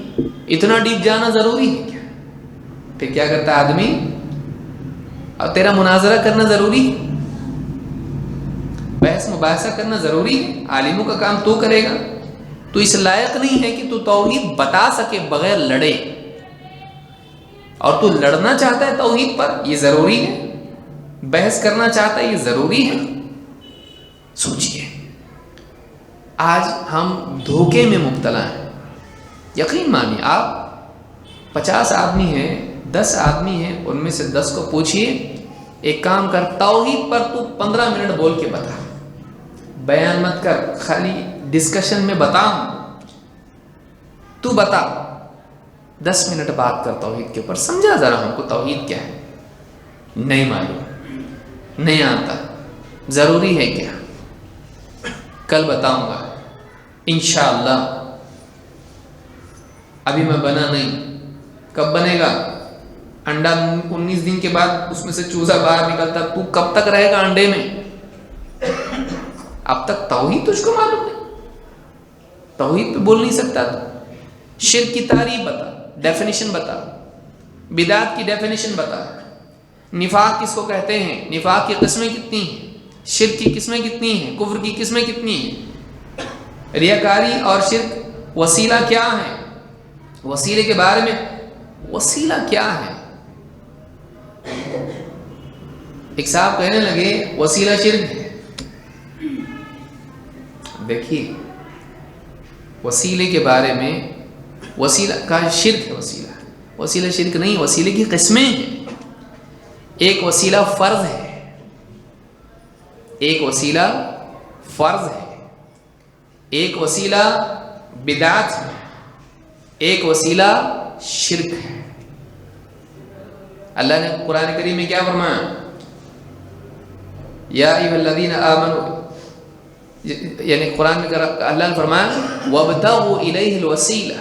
اتنا ڈیپ جانا ضروری ہے کیا؟ پھر کیا کرتا ہے آدمی؟ اور تیرا مناظرہ کرنا ضروری ہے، بحث مباحثہ کرنا ضروری ہے، عالموں کا کام تو کرے گا، تو اس لائق نہیں ہے کہ تو توحید بتا سکے بغیر لڑے، اور تو لڑنا چاہتا ہے توحید پر، یہ ضروری ہے، بحث کرنا چاہتا ہے، یہ ضروری ہے۔ سوچئے آج ہم دھوکے میں مبتلا ہیں۔ یقین مانیے، آپ 50 آدمی ہیں، 10 آدمی ہیں، ان میں سے 10 کو پوچھئے ایک کام کر، توحید پر تو 15 منٹ بول کے بتا، بیان مت کر، خالی ڈسکشن میں بتاؤں، تو بتا، 10 منٹ بات کر توحید کے اوپر، سمجھا ذرا ہم کو توحید کیا ہے؟ نہیں معلوم، نہیں آتا، ضروری ہے کیا؟ کل بتاؤں گا انشاءاللہ، ابھی میں بنا نہیں۔ کب بنے گا؟ انڈا 19 دن کے بعد اس میں سے چوزا باہر نکلتا، تو کب تک رہے گا انڈے میں؟ اب تک توحید تجھ کو معلوم نہیں، توحید پہ بول نہیں سکتا تو۔ شرک کی تعریف بتا، ڈیفینیشن بتا، بدعت کی ڈیفینیشن بتا، نفاق کس کو کہتے ہیں، نفاق کی قسمیں کتنی ہیں، شرک کی قسمیں کتنی ہیں، کفر کی قسمیں کتنی ہیں، ریاکاری اور شرک وسیلہ کیا ہے، وسیلے کے بارے میں، وسیلہ کیا ہے؟ ایک صاحب کہنے لگے وسیلہ شرک ہے۔ دیکھیے وسیلے کے بارے میں، وسیلہ کا شرک ہے، وسیلہ شرک نہیں، وسیلے کی قسمیں ہیں۔ ایک وسیلہ فرض ہے، ایک وسیلہ فرض ہے، ایک وسیلہ بدعت ہے، ایک وسیلہ شرک ہے۔ اللہ نے قرآن کریم میں کیا فرمایا؟ یا ایھا الذین آمنوا، یعنی قرآن میں اللہ نے فرمایا وابتغوا الیہ الوسیلہ،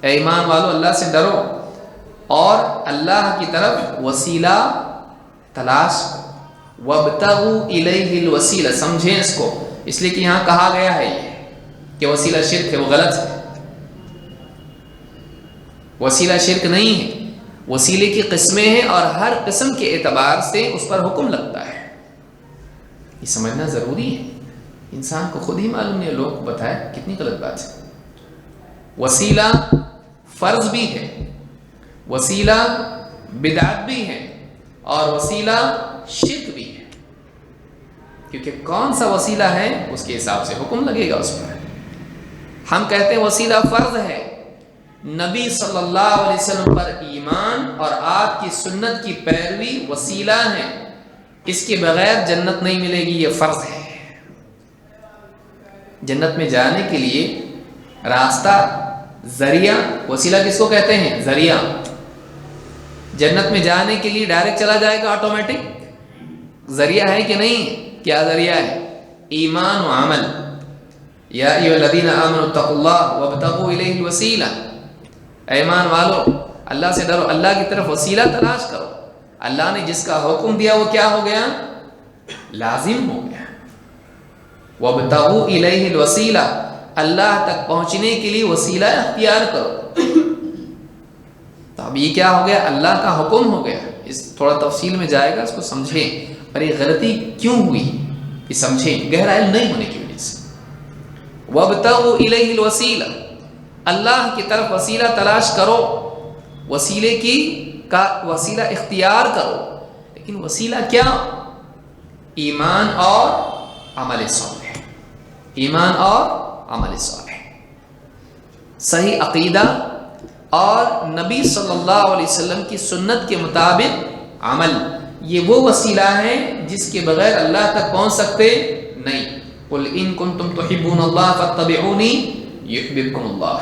اے ایمان والو اللہ سے ڈرو اور اللہ کی طرف وسیلہ تلاش کرو، وابتغوا الیہ الوسیلہ، سمجھیں اس کو، اس لیے کہ یہاں کہا گیا ہے یہ کہ وسیلہ شرک ہے، وہ غلط ہے، وسیلہ شرک نہیں ہے، وسیلے کی قسمیں ہیں اور ہر قسم کے اعتبار سے اس پر حکم لگتا ہے، یہ سمجھنا ضروری ہے۔ انسان کو خود ہی معلوم نہیں، لوگ بتائے کتنی غلط بات ہے۔ وسیلہ فرض بھی ہے، وسیلہ بدعت بھی ہے، اور وسیلہ شرک بھی ہے، کیونکہ کون سا وسیلہ ہے اس کے حساب سے حکم لگے گا اس پر۔ ہم کہتے ہیں وسیلہ فرض ہے، نبی صلی اللہ علیہ وسلم پر ایمان اور آپ کی سنت کی پیروی وسیلہ ہے، اس کے بغیر جنت نہیں ملے گی، یہ فرض ہے۔ جنت میں جانے کے لیے راستہ، ذریعہ، وسیلہ کس کو کہتے ہیں؟ ذریعہ۔ جنت میں جانے کے لیے ڈائریکٹ چلا جائے گا آٹومیٹک؟ ذریعہ ہے کہ نہیں؟ کیا ذریعہ ہے؟ ایمان و عمل۔ یا ایھا الذین آمنوا اتقوا اللہ وابتغوا الیہ الوسیلہ، ایمان والو اللہ سے ڈرو، اللہ کی طرف وسیلہ تلاش کرو۔ اللہ نے جس کا حکم دیا وہ کیا ہو گیا؟ لازم ہو گیا۔ وابتغوا الیہ الوسیلہ، اللہ تک پہنچنے کے لیے وسیلہ اختیار کرو۔ تو اب یہ کیا ہو گیا؟ اللہ کا حکم ہو گیا۔ اس تھوڑا تفصیل میں جائے گا، اس کو سمجھیں، اور یہ غلطی کیوں ہوئی یہ سمجھیں، گہرا علم نہیں ہونے کی وجہ سے۔ وابتغوا الیہ الوسیلہ، اللہ کی طرف وسیلہ تلاش کرو، وسیلے کی کا وسیلہ اختیار کرو، لیکن وسیلہ کیا؟ ایمان اور عمل صالح، ایمان اور عمل صالح، صحیح عقیدہ، اور نبی صلی اللہ علیہ وسلم کی سنت کے مطابق عمل، یہ وہ وسیلہ ہے جس کے بغیر اللہ تک پہنچ سکتے نہیں۔ قل ان کنتم تحبون اللہ فاتبعونی یحببکم اللہ،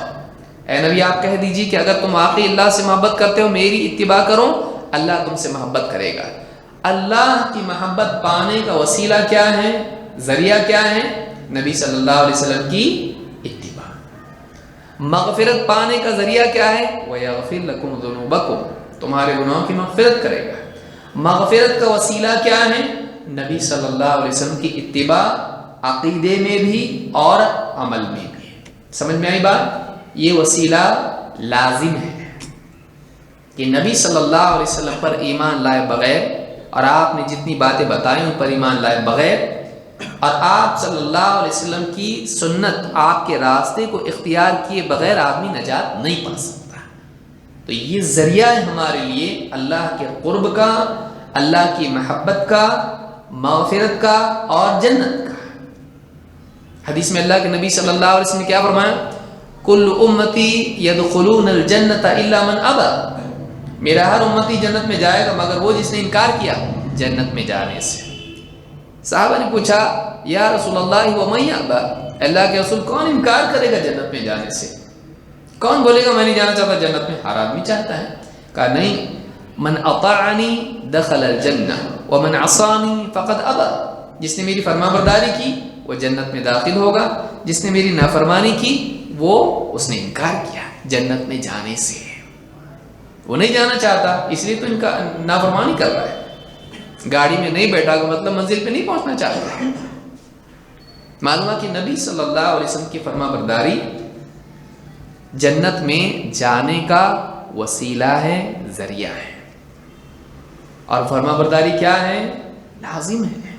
اے نبی آپ کہہ دیجیے کہ اگر تم واقعی اللہ سے محبت کرتے ہو میری اتباع کرو، اللہ تم سے محبت کرے گا۔ اللہ کی محبت پانے کا وسیلہ کیا ہے، ذریعہ کیا ہے؟ نبی صلی اللہ علیہ وسلم کی اتباع۔ مغفرت پانے کا ذریعہ کیا ہے؟ وَيَغْفِرْ لَكُمْ ذُنُوبَكُمْ، تمہارے گناہوں کی مغفرت کرے گا۔ مغفرت کا وسیلہ کیا ہے؟ نبی صلی اللہ علیہ وسلم کی اتباع، عقیدے میں بھی اور عمل میں بھی۔ سمجھ میں آئی بات؟ یہ وسیلہ لازم ہے کہ نبی صلی اللہ علیہ وسلم پر ایمان لائے بغیر، اور آپ نے جتنی باتیں بتائیں ان پر ایمان لائے بغیر، اور آپ صلی اللہ علیہ وسلم کی سنت، آپ کے راستے کو اختیار کیے بغیر آدمی نجات نہیں پا سکتا۔ تو یہ ذریعہ ہے ہمارے لیے اللہ کے قرب کا، اللہ کی محبت کا، مغفرت کا اور جنت کا۔ حدیث میں اللہ کے نبی صلی اللہ علیہ وسلم نے کیا فرمایا؟ کل امتی یدخلون الجنت الا من ابا، میرا ہر امتی جنت میں جائے گا مگر وہ جس نے انکار کیا جنت میں جانے سے۔ صحابہ نے پوچھا یا رسول اللہ ومن یابا، اللہ کے رسول کون انکار کرے گا جنت میں جانے سے؟ کون بولے گا میں نہیں جانا چاہتا جنت میں؟ ہر آدمی چاہتا ہے۔ کہا نہیں، من اطاعنی دخل الجنہ ومن عصانی فقد ابا، جس نے میری فرما برداری کی وہ جنت میں داخل ہوگا، جس نے میری نافرمانی کی اس نے انکار کیا جنت میں جانے سے۔ وہ نہیں جانا چاہتا اس لیے تو ان کا نافرمانی کر رہا ہے، گاڑی میں نہیں بیٹھا کا مطلب منزل پہ نہیں پہنچنا چاہتا ہے۔ معلوم ہے کہ نبی صلی اللہ علیہ وسلم کی فرما برداری جنت میں جانے کا وسیلہ ہے، ذریعہ ہے، اور فرما برداری کیا ہے؟ لازم ہے۔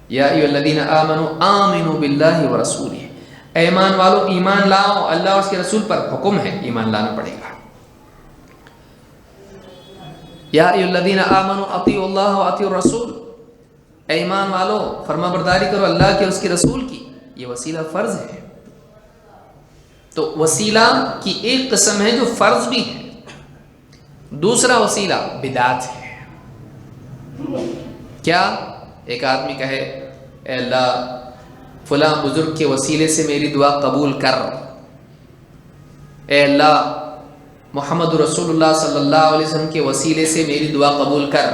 یا ایھا الذین آمنوا آمنوا باللہ ورسولہ، اے ایمان والو ایمان لاؤ، اللہ اور اس کے رسول پر حکم ہے ایمان لانا پڑے گا۔ یا ایھا الذین آمنوا اطیعوا اللہ واطیعوا الرسول، اے ایمان والو فرما برداری کرو اللہ کے اور اس کے رسول کی، یہ وسیلہ فرض ہے۔ تو وسیلہ کی ایک قسم ہے جو فرض بھی ہے، دوسرا وسیلہ بدعت ہے۔ کیا؟ ایک آدمی کہے اے اللہ فلاں بزرگ کے وسیلے سے میری دعا قبول کر، اے اللہ محمد رسول اللہ صلی اللہ علیہ وسلم کے وسیلے سے میری دعا قبول کر۔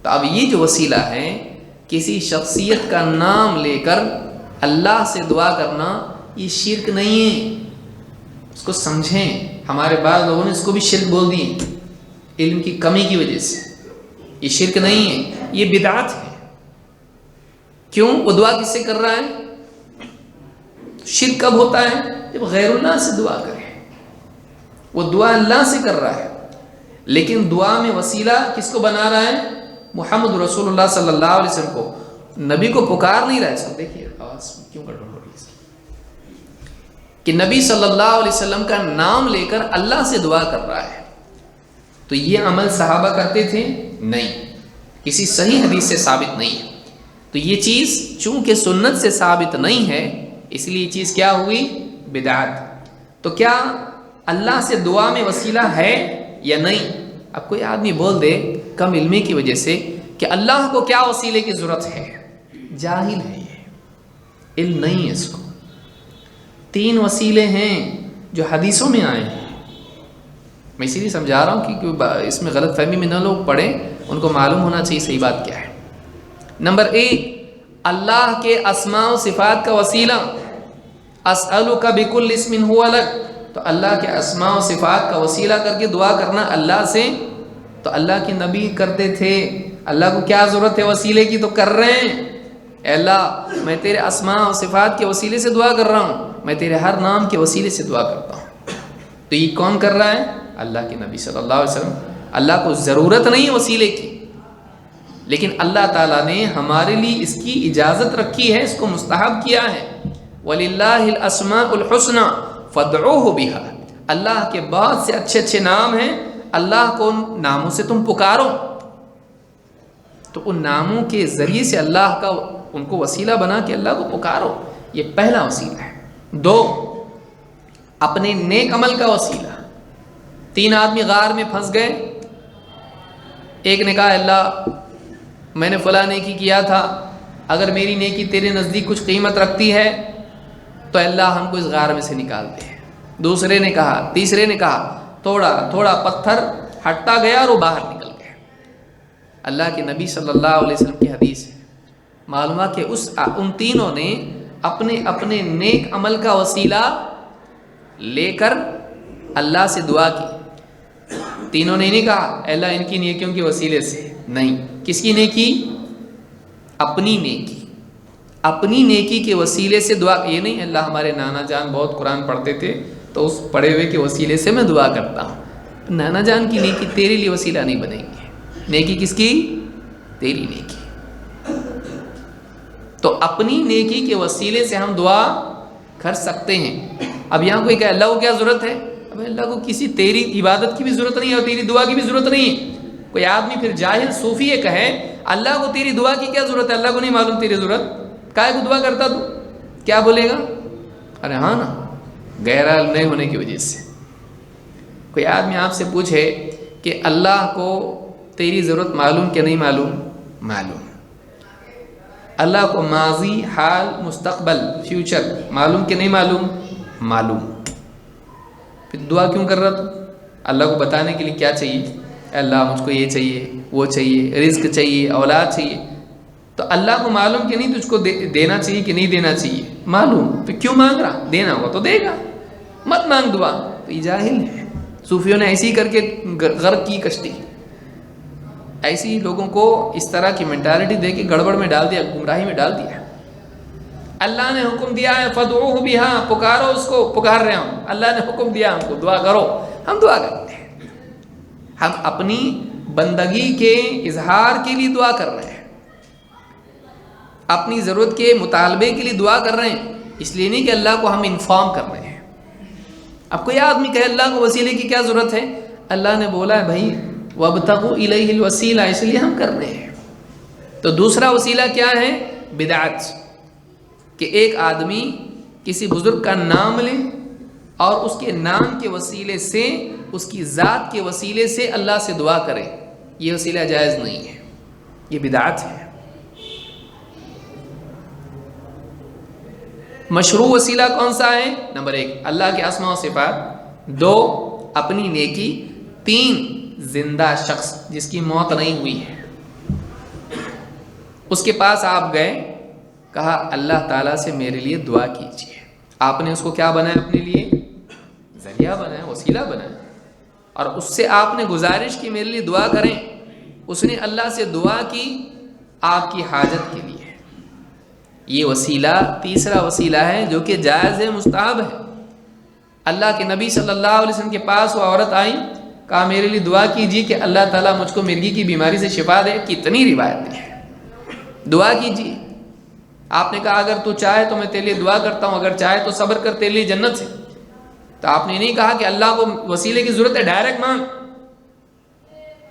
تو اب یہ جو وسیلہ ہے کسی شخصیت کا نام لے کر اللہ سے دعا کرنا، یہ شرک نہیں ہے، اس کو سمجھیں۔ ہمارے بعض لوگوں نے اس کو بھی شرک بول دی علم کی کمی کی وجہ سے۔ یہ شرک نہیں ہے، یہ بدعت ہے۔ کیوں؟ وہ دعا کس سے کر رہا ہے؟ شرک کب ہوتا ہے؟ جب غیر اللہ سے دعا کرے۔ وہ دعا اللہ سے کر رہا ہے لیکن دعا میں وسیلہ کس کو بنا رہا ہے؟ محمد رسول اللہ صلی اللہ علیہ وسلم کو، نبی کو پکار نہیں رہا ہے۔ سب دیکھیے آواز کیوں گڑبڑ ہو رہی ہے، کہ نبی صلی اللہ علیہ وسلم کا نام لے کر اللہ سے دعا کر رہا ہے۔ تو یہ عمل صحابہ کرتے تھے؟ نہیں، کسی صحیح حدیث سے ثابت نہیں ہے۔ تو یہ چیز چونکہ سنت سے ثابت نہیں ہے اس لیے یہ چیز کیا ہوئی؟ بدعت۔ تو کیا اللہ سے دعا میں وسیلہ ہے یا نہیں؟ اب کوئی آدمی بول دے کم علمی کی وجہ سے کہ اللہ کو کیا وسیلے کی ضرورت ہے، جاہل ہے، یہ علم نہیں ہے اس کو۔ 3 وسیلے ہیں جو حدیثوں میں آئے ہیں، میں اسی لیے سمجھا رہا ہوں کہ اس میں غلط فہمی میں نہ لوگ پڑھیں، ان کو معلوم ہونا چاہیے صحیح بات کیا ہے۔ نمبر 1، اللہ کے اسماء و صفات کا وسیلہ، اسألک بکل اسم هو لک، تو اللہ کے اسماء و صفات کا وسیلہ کر کے دعا کرنا اللہ سے، تو اللہ کے نبی کرتے تھے، اللہ کو کیا ضرورت ہے وسیلے کی؟ تو کر رہے ہیں۔ اے اللہ میں تیرے اسماء و صفات کے وسیلے سے دعا کر رہا ہوں، میں تیرے ہر نام کے وسیلے سے دعا کرتا ہوں۔ تو یہ کون کر رہا ہے؟ اللہ کے نبی صلی اللہ علیہ وسلم۔ اللہ کو ضرورت نہیں ہے وسیلے کی، لیکن اللہ تعالیٰ نے ہمارے لیے اس کی اجازت رکھی ہے، اس کو مستحب کیا ہے۔ وَلِلَّهِ الْأَسْمَاءُ الْحُسْنَى فَادْعُوهُ بِهَا، اللہ کے بہت سے اچھے اچھے نام ہیں، اللہ کو ان ناموں سے تم پکارو۔ تو ان ناموں کے ذریعے سے اللہ کا ان کو وسیلہ بنا کے اللہ کو پکارو، یہ پہلا وسیلہ ہے۔ 2، اپنے نیک عمل کا وسیلہ. 3 آدمی غار میں پھنس گئے. ایک نے کہا اللہ میں نے فلاں نیکی کیا تھا, اگر میری نیکی تیرے نزدیک کچھ قیمت رکھتی ہے تو اللہ ہم کو اس غار میں سے نکال دے. دوسرے نے کہا, تیسرے نے کہا, تھوڑا تھوڑا پتھر ہٹتا گیا اور وہ باہر نکل گیا. اللہ کے نبی صلی اللہ علیہ وسلم کی حدیث ہے. معلوم ہے کہ ان تینوں نے اپنے اپنے نیک عمل کا وسیلہ لے کر اللہ سے دعا کی. تینوں نے نہیں کہا اللہ ان کی نیکیوں کے وسیلے سے, نہیں. کس کی نیکی؟ اپنی نیکی. اپنی نیکی کے وسیلے سے دعا. یہ نہیں اللہ ہمارے نانا جان بہت قرآن پڑھتے تھے تو اس پڑھے ہوئے کے وسیلے سے میں دعا کرتا ہوں. نانا جان کی نیکی تیرے لیے وسیلہ نہیں بنے گی. نیکی کس کی؟ تیری نیکی. تو اپنی نیکی کے وسیلے سے ہم دعا کر سکتے ہیں. اب یہاں کوئی کہ اللہ کو کیا ضرورت ہے؟ اب اللہ کو کسی تیری عبادت کی بھی ضرورت نہیں ہے اور تیری دعا کی بھی ضرورت نہیں ہے. کوئی آدمی پھر جاہل صوفی یہ کہے اللہ کو تیری دعا کی کیا ضرورت ہے, اللہ کو نہیں معلوم تیری ضرورت, کائے کو دعا کرتا تو کیا بولے گا؟ ارے ہاں نا, گہرا علم نہیں ہونے کی وجہ سے. کوئی آدمی آپ سے پوچھے کہ اللہ کو تیری ضرورت معلوم کہ نہیں معلوم؟ معلوم. اللہ کو ماضی, حال, مستقبل, فیوچر معلوم کہ نہیں معلوم؟ معلوم. پھر دعا کیوں کر رہا تو؟ اللہ کو بتانے کے لیے کیا چاہیے؟ اللہ مجھ کو یہ چاہیے, وہ چاہیے, رزق چاہیے, اولاد چاہیے. تو اللہ کو معلوم کہ نہیں تجھ کو دینا چاہیے کہ نہیں دینا چاہیے؟ معلوم. پھر کیوں مانگ رہا؟ دینا ہوگا تو دے گا, مت مانگ دعا. تو یہ جاہل ہے. صوفیوں نے ایسی کر کے غرق کی کشتی. ایسی ہی لوگوں کو اس طرح کی مینٹالٹی دے کے گڑبڑ میں ڈال دیا, گمراہی میں ڈال دیا. اللہ نے حکم دیا ہے فدعوہ بہا, پکارو اس کو, پکار رہے ہوں. اللہ نے حکم دیا ہم کو دعا کرو, ہم دعا کرتے ہیں. ہم اپنی بندگی کے اظہار کے لیے دعا کر رہے ہیں, اپنی ضرورت کے مطالبے کے لیے دعا کر رہے ہیں, اس لیے نہیں کہ اللہ کو ہم انفارم کر رہے ہیں. اب کوئی آدمی کہے اللہ کو وسیلے کی کیا ضرورت ہے؟ اللہ نے بولا ہے بھائی وابتغوا الیہ الوسیلہ, اس لیے ہم کر رہے ہیں. تو دوسرا وسیلہ کیا ہے؟ بدعت. کہ ایک آدمی کسی بزرگ کا نام لے اور اس کے نام کے وسیلے سے, اس کی ذات کے وسیلے سے اللہ سے دعا کرے. یہ وسیلہ جائز نہیں ہے, یہ بدعت ہے. مشروع وسیلہ کون سا ہے؟ نمبر 1 اللہ کے اسماء و صفات, 2 اپنی نیکی, 3 زندہ شخص جس کی موت نہیں ہوئی ہے, اس کے پاس آپ گئے, کہا اللہ تعالیٰ سے میرے لیے دعا کیجیے. آپ نے اس کو کیا بنایا؟ اپنے لیے ذریعہ بنایا, وسیلہ بنایا, اور اس سے آپ نے گزارش کی میرے لیے دعا کریں. اس نے اللہ سے دعا کی آپ کی حاجت کے لیے. یہ وسیلہ تیسرا وسیلہ ہے جو کہ جائز ہے, مستحب ہے. اللہ کے نبی صلی اللہ علیہ وسلم کے پاس وہ عورت آئی, کہا میرے لیے دعا کیجیے کہ اللہ تعالیٰ مجھ کو مرگی کی بیماری سے شفا دے. کتنی روایتیں ہیں, دعا کیجیے. آپ نے کہا اگر تو چاہے تو میں تیرے لیے دعا کرتا ہوں, اگر چاہے تو صبر کر تیرے لیے جنت سے. تو آپ نے نہیں کہا کہ اللہ کو وسیلے کی ضرورت ہے ڈائریکٹ مانگ,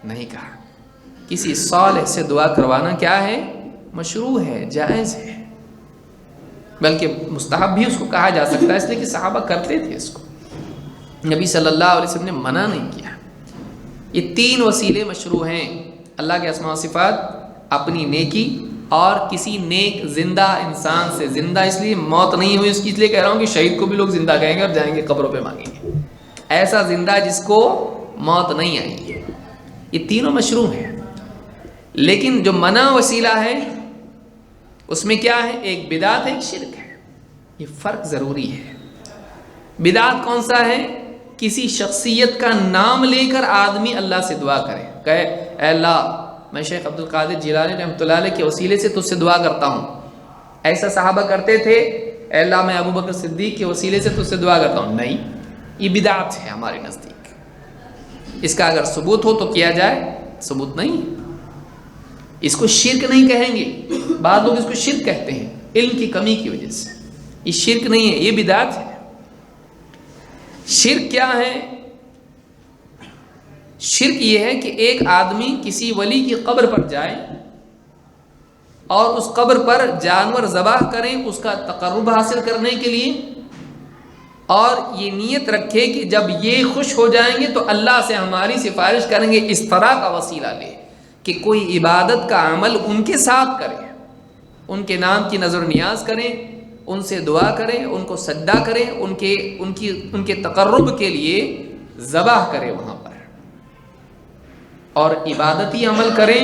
نہیں کہا. کسی صالح سے دعا کروانا کیا ہے؟ مشروع ہے, جائز ہے, بلکہ مستحب بھی اس کو کہا جا سکتا ہے, اس لیے کہ صحابہ کرتے تھے اس کو, نبی صلی اللہ علیہ وسلم نے منع نہیں کیا. یہ 3 وسیلے مشروع ہیں, اللہ کے اسماء و صفات, اپنی نیکی, اور کسی نیک زندہ انسان سے. زندہ اس لیے موت نہیں ہوئی اس کی, اس لیے کہہ رہا ہوں کہ شہید کو بھی لوگ زندہ کہیں گے اور جائیں گے قبروں پہ مانگیں گے. ایسا زندہ جس کو موت نہیں آئی ہے. یہ تینوں مشروع ہیں, لیکن جو منع وسیلہ ہے اس میں کیا ہے؟ ایک بدعت ہے, ایک شرک ہے. یہ فرق ضروری ہے. بدعت کون سا ہے؟ کسی شخصیت کا نام لے کر آدمی اللہ سے دعا کرے, کہے اے اللہ میں شیخ عبد القادر جیلانی رحمۃ اللہ علیہ کے وسیلے سے تجھ سے دعا کرتا ہوں. ایسا صحابہ کرتے تھے, اے اللہ میں ابو بکر صدیق کے وسیلے سے تجھ سے دعا کرتا ہوں. نہیں, یہ بدعت ہے ہمارے نزدیک. اس کا اگر ثبوت ہو تو کیا جائے, ثبوت نہیں. اس کو شرک نہیں کہیں گے, بعض لوگ اس کو شرک کہتے ہیں علم کی کمی کی وجہ سے. یہ شرک نہیں ہے, یہ بدعت ہے. شرک کیا ہے؟ شرک یہ ہے کہ ایک آدمی کسی ولی کی قبر پر جائے اور اس قبر پر جانور ذبح کریں اس کا تقرب حاصل کرنے کے لیے, اور یہ نیت رکھے کہ جب یہ خوش ہو جائیں گے تو اللہ سے ہماری سفارش کریں گے، اس طرح کا وسیلہ لے کہ کوئی عبادت کا عمل ان کے ساتھ کرے، ان کے نام کی نظر و نیاز کریں، ان سے دعا کریں، ان کو سجدہ کریں، ان کے تقرب کے لیے ذبح کرے وہاں پر، اور عبادتی عمل کریں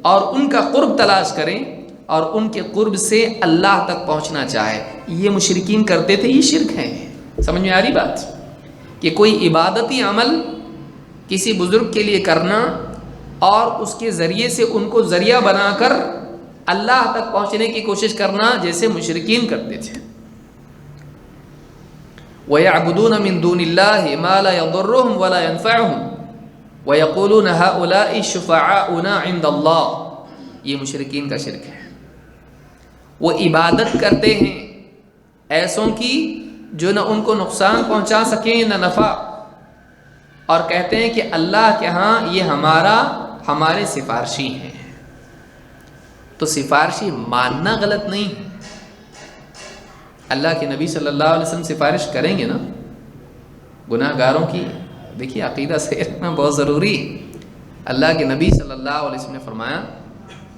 اور ان کا قرب تلاش کریں اور ان کے قرب سے اللہ تک پہنچنا چاہے۔ یہ مشرکین کرتے تھے، یہ شرک ہے۔ سمجھ میں آ رہی بات؟ کہ کوئی عبادتی عمل کسی بزرگ کے لیے کرنا اور اس کے ذریعے سے ان کو ذریعہ بنا کر اللہ تک پہنچنے کی کوشش کرنا، جیسے مشرکین کرتے تھے۔ وَيَعْبُدُونَ مِن دُونِ اللَّهِ مَا لَا يَضُرُّهُمْ وَلَا يَنفَعُهُمْ وَيَقُولُونَ هَؤُلَاءِ شُفَعَاؤُنَا عِندَ اللَّهِ، یہ مشرکین کا شرک ہے۔ وہ عبادت کرتے ہیں ایسوں کی جو نہ ان کو نقصان پہنچا سکیں نہ نفع، اور کہتے ہیں کہ اللہ کے ہاں یہ ہمارے سفارشی ہیں۔ تو سفارشی ماننا غلط نہیں ہے، اللہ کے نبی صلی اللہ علیہ وسلم سفارش کریں گے نا گناہ گاروں کی۔ دیکھیے عقیدہ صحیح رکھنا بہت ضروری ہے۔ اللہ کے نبی صلی اللہ علیہ وسلم نے فرمایا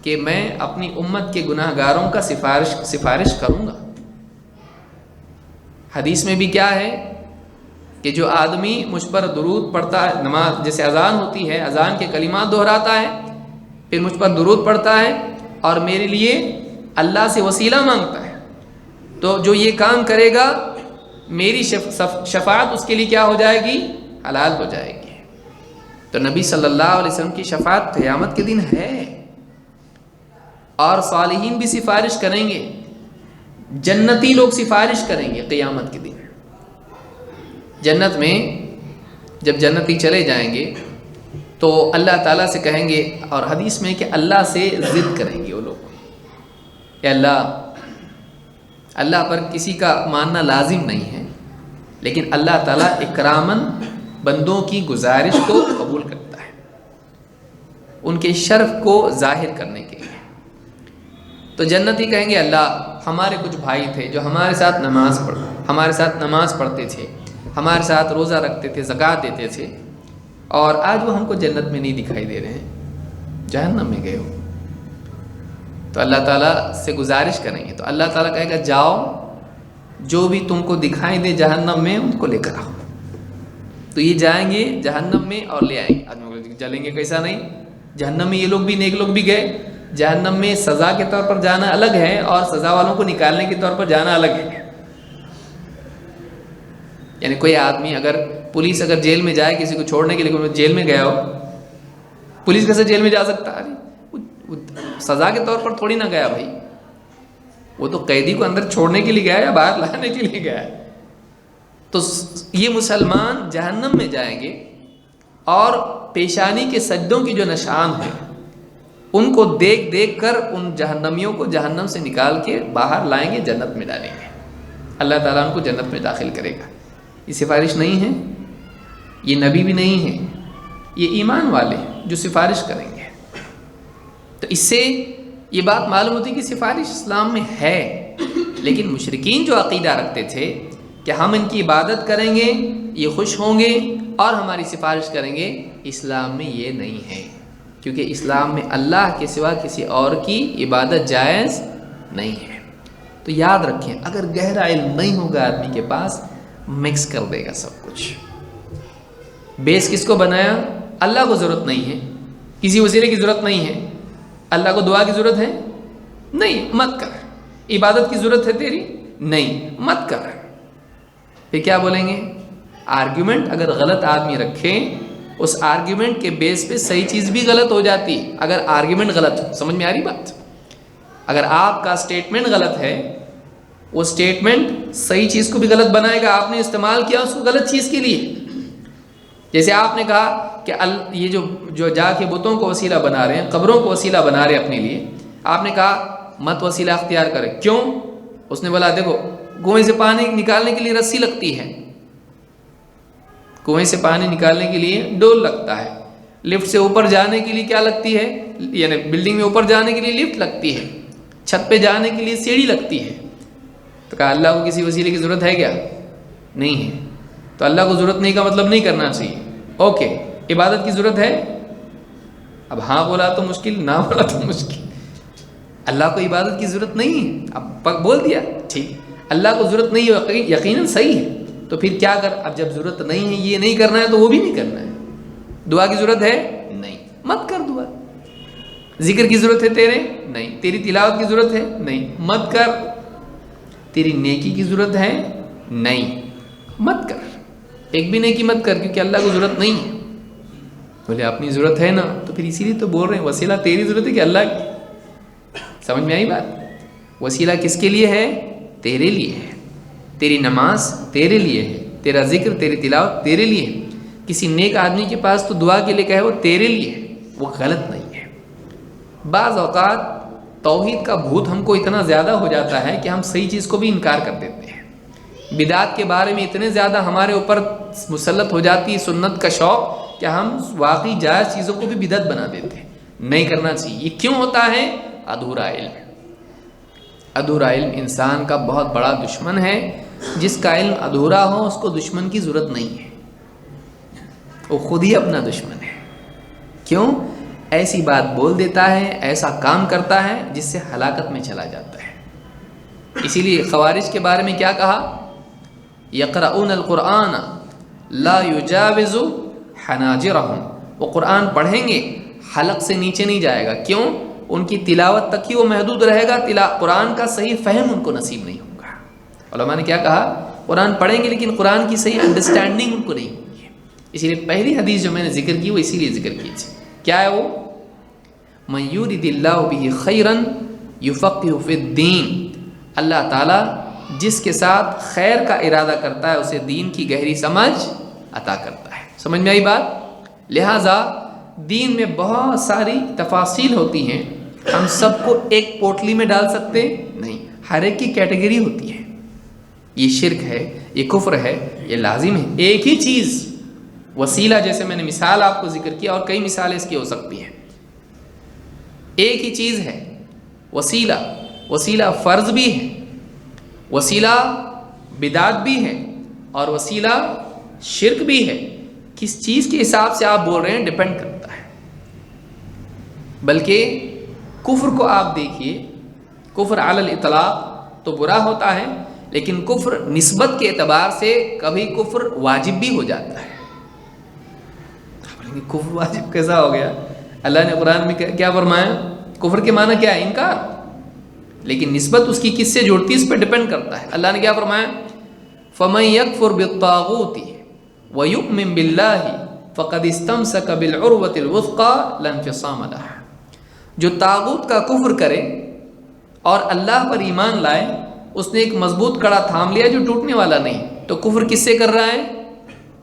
کہ میں اپنی امت کے گناہ گاروں کا سفارش کروں گا۔ حدیث میں بھی کیا ہے کہ جو آدمی مجھ پر درود پڑھتا ہے، نماز جیسے اذان ہوتی ہے، اذان کے کلمات دہراتا ہے، پھر مجھ پر درود پڑھتا ہے اور میرے لیے اللہ سے وسیلہ مانگتا ہے، تو جو یہ کام کرے گا میری شفاعت اس کے لیے کیا ہو جائے گی؟ حلال ہو جائے گی۔ تو نبی صلی اللہ علیہ وسلم کی شفاعت قیامت کے دن ہے، اور صالحین بھی سفارش کریں گے، جنتی لوگ سفارش کریں گے قیامت کے دن۔ جنت میں جب جنتی چلے جائیں گے تو اللہ تعالیٰ سے کہیں گے، اور حدیث میں کہ اللہ سے ضد کریں گے وہ لوگ کہ اللہ پر کسی کا ماننا لازم نہیں ہے، لیکن اللہ تعالیٰ اکراماً بندوں کی گزارش کو قبول کرتا ہے، ان کے شرف کو ظاہر کرنے کے لیے۔ تو جنتی کہیں گے اللہ ہمارے کچھ بھائی تھے جو ہمارے ساتھ نماز پڑھتے تھے، ہمارے ساتھ روزہ رکھتے تھے، زکوٰۃ دیتے تھے، اور آج وہ ہم کو جنت میں نہیں دکھائی دے رہے ہیں، جہنم میں گئے ہو۔ تو اللہ تعالیٰ سے گزارش کریں گے، تو اللہ تعالیٰ کہے گا جاؤ جو بھی تم کو دکھائی دے جہنم میں ان کو لے کر آؤ۔ تو یہ جائیں گے جہنم میں اور لے آئیں گے۔ آدمی جلیں گے کیسا نہیں، جہنم میں یہ لوگ بھی نیک لوگ بھی گئے، جہنم میں سزا کے طور پر جانا الگ ہے اور سزا والوں کو نکالنے کے طور پر جانا الگ ہے۔ یعنی کوئی آدمی پولیس اگر جیل میں جائے کسی کو چھوڑنے کے لیے، جیل میں گیا ہو، پولیس کیسے جیل میں جا سکتا ہے؟ سزا کے طور پر تھوڑی نہ گیا بھائی، وہ تو قیدی کو اندر چھوڑنے کے لیے گیا یا باہر لانے کے لیے گیا ہے۔ تو یہ مسلمان جہنم میں جائیں گے اور پیشانی کے سجدوں کی جو نشان ہے ان کو دیکھ دیکھ کر ان جہنمیوں کو جہنم سے نکال کے باہر لائیں گے، جنت میں ڈالیں گے، اللہ تعالیٰ ان کو جنت میں داخل کرے گا۔ یہ سفارش نہیں ہے، یہ نبی بھی نہیں ہے، یہ ایمان والے جو سفارش کریں گے۔ تو اس سے یہ بات معلوم ہوتی کہ سفارش اسلام میں ہے، لیکن مشرکین جو عقیدہ رکھتے تھے کہ ہم ان کی عبادت کریں گے، یہ خوش ہوں گے اور ہماری سفارش کریں گے، اسلام میں یہ نہیں ہے، کیونکہ اسلام میں اللہ کے سوا کسی اور کی عبادت جائز نہیں ہے۔ تو یاد رکھیں، اگر گہرا علم نہیں ہوگا آدمی کے پاس، مکس کر دے گا سب کچھ۔ بیس کس کو بنایا؟ اللہ کو ضرورت نہیں ہے، کسی وسیلے کی ضرورت نہیں ہے، اللہ کو دعا کی ضرورت ہے نہیں، مت کر۔ عبادت کی ضرورت ہے تیری نہیں، مت کر۔ پھر کیا بولیں گے؟ آرگیومنٹ اگر غلط آدمی رکھے، اس آرگیومنٹ کے بیس پہ صحیح چیز بھی غلط ہو جاتی ہے اگر آرگیومنٹ غلط ہو۔ سمجھ میں آ رہی بات؟ اگر آپ کا اسٹیٹمنٹ غلط ہے، وہ اسٹیٹمنٹ صحیح چیز کو بھی غلط بنائے گا، آپ نے استعمال کیا اس کو غلط چیز کے لیے۔ جیسے آپ نے کہا کہ یہ جو جا کے بتوں کو وسیلہ بنا رہے ہیں، قبروں کو وسیلہ بنا رہے ہیں اپنے لیے، آپ نے کہا مت وسیلہ اختیار کرے۔ کیوں؟ اس نے بولا دیکھو کنویں سے پانی نکالنے کے لیے رسی لگتی ہے، کنویں سے پانی نکالنے کے لیے ڈول لگتا ہے، لفٹ سے اوپر جانے کے لیے کیا لگتی ہے، یعنی بلڈنگ میں اوپر جانے کے لیے لفٹ لگتی ہے، چھت پہ جانے کے لیے سیڑھی لگتی ہے۔ تو کہا اللہ کو کسی وسیلے کی ضرورت ہے کیا؟ نہیں ہے، تو اللہ کو ضرورت نہیں کا مطلب نہیں کرنا چاہیے. اوکے، عبادت کی ضرورت ہے؟ اب ہاں بولا تو مشکل، نہ بولا تو مشکل. اللہ کو عبادت کی ضرورت نہیں ہے، اب بول دیا ٹھیک، اللہ کو ضرورت نہیں ہے یقیناً صحیح ہے، تو پھر کیا کر، اب جب ضرورت نہیں ہے یہ نہیں کرنا ہے تو وہ بھی نہیں کرنا ہے. دعا کی ضرورت ہے؟ نہیں، مت کر دعا. ذکر کی ضرورت ہے تیرے؟ نہیں. تیری تلاوت کی ضرورت ہے؟ نہیں، مت کر. تیری نیکی کی ضرورت ہے؟ نہیں، مت کر. ایک بھی نیکی مت کر، کیونکہ اللہ کو ضرورت نہیں ہے. بولے اپنی ضرورت ہے نا، تو پھر اسی لیے تو بول رہے ہیں وسیلہ تیری ضرورت ہے کہ اللہ کی. سمجھ میں آئی بات؟ وسیلہ کس کے لیے ہے؟ تیرے لیے ہے. تیری نماز تیرے لیے ہے، تیرا ذکر تیری تلاوت تیرے لیے ہے. کسی نیک آدمی کے پاس تو دعا کے لیے کہے وہ تیرے لیے ہے، وہ غلط نہیں ہے. بعض اوقات توحید کا بھوت ہم کو اتنا زیادہ ہو جاتا ہے کہ ہم صحیح چیز کو بھی انکار کر دیتے ہیں. بدعات کے بارے میں اتنے زیادہ ہمارے اوپر مسلط ہو جاتی ہے سنت کا شوق کہ ہم واقعی جائز چیزوں کو بھی بدعت بنا دیتے ہیں. نہیں کرنا چاہیے. یہ کیوں ہوتا ہے؟ ادھورا علم. ادھورا علم انسان کا بہت بڑا دشمن ہے. جس کا علم ادھورا ہو اس کو دشمن کی ضرورت نہیں ہے، وہ خود ہی اپنا دشمن ہے. کیوں؟ ایسی بات بول دیتا ہے، ایسا کام کرتا ہے جس سے ہلاکت میں چلا جاتا ہے. اسی لیے خوارج کے بارے میں کیا کہا؟ یقرؤون القرآن لا یجاوز حناجرہم. وہ قرآن پڑھیں گے حلق سے نیچے نہیں جائے گا. کیوں؟ ان کی تلاوت تک ہی وہ محدود رہے گا، قرآن کا صحیح فہم ان کو نصیب نہیں ہوگا. علماء نے کیا کہا؟ قرآن پڑھیں گے لیکن قرآن کی صحیح انڈرسٹینڈنگ ان کو نہیں ہوگی. اسی لیے پہلی حدیث جو میں نے ذکر کی وہ اسی لیے ذکر کی تھی. کیا ہے وہ؟ من یرد اللہ بہ خیرا یفقہہ فی الدین. اللہ تعالیٰ جس کے ساتھ خیر کا ارادہ کرتا ہے اسے دین کی گہری سمجھ عطا کرتا ہے. سمجھ میں آئی بات؟ لہٰذا دین میں بہت ساری تفاصیل ہوتی ہیں، ہم سب کو ایک پوٹلی میں ڈال سکتے نہیں، ہر ایک کی کیٹیگری ہوتی ہے. یہ شرک ہے، یہ کفر ہے، یہ لازم ہے. ایک ہی چیز وسیلہ، جیسے میں نے مثال آپ کو ذکر کیا اور کئی مثالیں اس کی ہو سکتی ہیں. ایک ہی چیز ہے وسیلہ. وسیلہ فرض بھی ہے، وسیلہ بدعت بھی ہے، اور وسیلہ شرک بھی ہے. کس چیز کے حساب سے آپ بول رہے ہیں ڈیپینڈ کرتا ہے. بلکہ کفر کو آپ دیکھیے، کفر علی الاطلاق تو برا ہوتا ہے، لیکن کفر نسبت کے اعتبار سے کبھی کفر واجب بھی ہو جاتا ہے. کفر واجب کیسا ہو گیا؟ اللہ نے قرآن میں کیا فرمایا؟ کفر کے معنی کیا ہے؟ انکار. لیکن نسبت اس کی کس سے جوڑتی ہے اس پہ ڈیپینڈ کرتا ہے. اللہ نے کیا فرمایا؟ فَمَن يَكْفُرْ بِالطَّاغُوتِ وَيُؤْمِن بِاللَّهِ فَقَدِ اسْتَمْسَكَ بِالْعُرْوَةِ الْوُثْقَى لَا انفصام لَهَا. جو طاغوت کا کفر کرے اور اللہ پر ایمان لائے، اس نے ایک مضبوط کڑا تھام لیا جو ٹوٹنے والا نہیں. تو کفر کس سے کر رہا ہے؟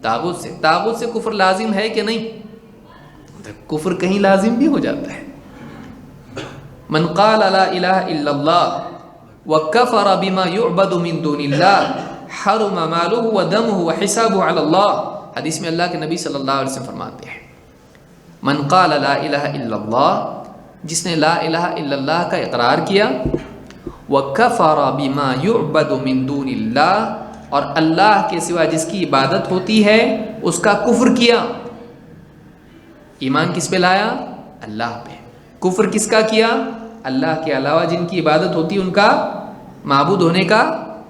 طاغوت سے. طاغوت سے کفر لازم ہے کہ نہیں؟ کفر کہیں لازم بھی ہو جاتا ہے. من قال لا الہ الا اللہ وکفر بما یعبد من دون اللہ حرم مالہ ودمہ وحسابہ علی اللہ. حدیث میں اللہ کے نبی صلی اللہ علیہ وسلم فرماتے ہیں من قال لا الہ الا اللہ، جس نے لا الہ الا اللہ کا اقرار کیا، وکفر بما یعبد من دون اللہ، اور اللہ کے سوا جس کی عبادت ہوتی ہے اس کا کفر کیا. ایمان کس پہ لایا؟ اللہ پہ. کفر کس کا کیا؟ اللہ کے علاوہ جن کی عبادت ہوتی ان کا معبود ہونے کا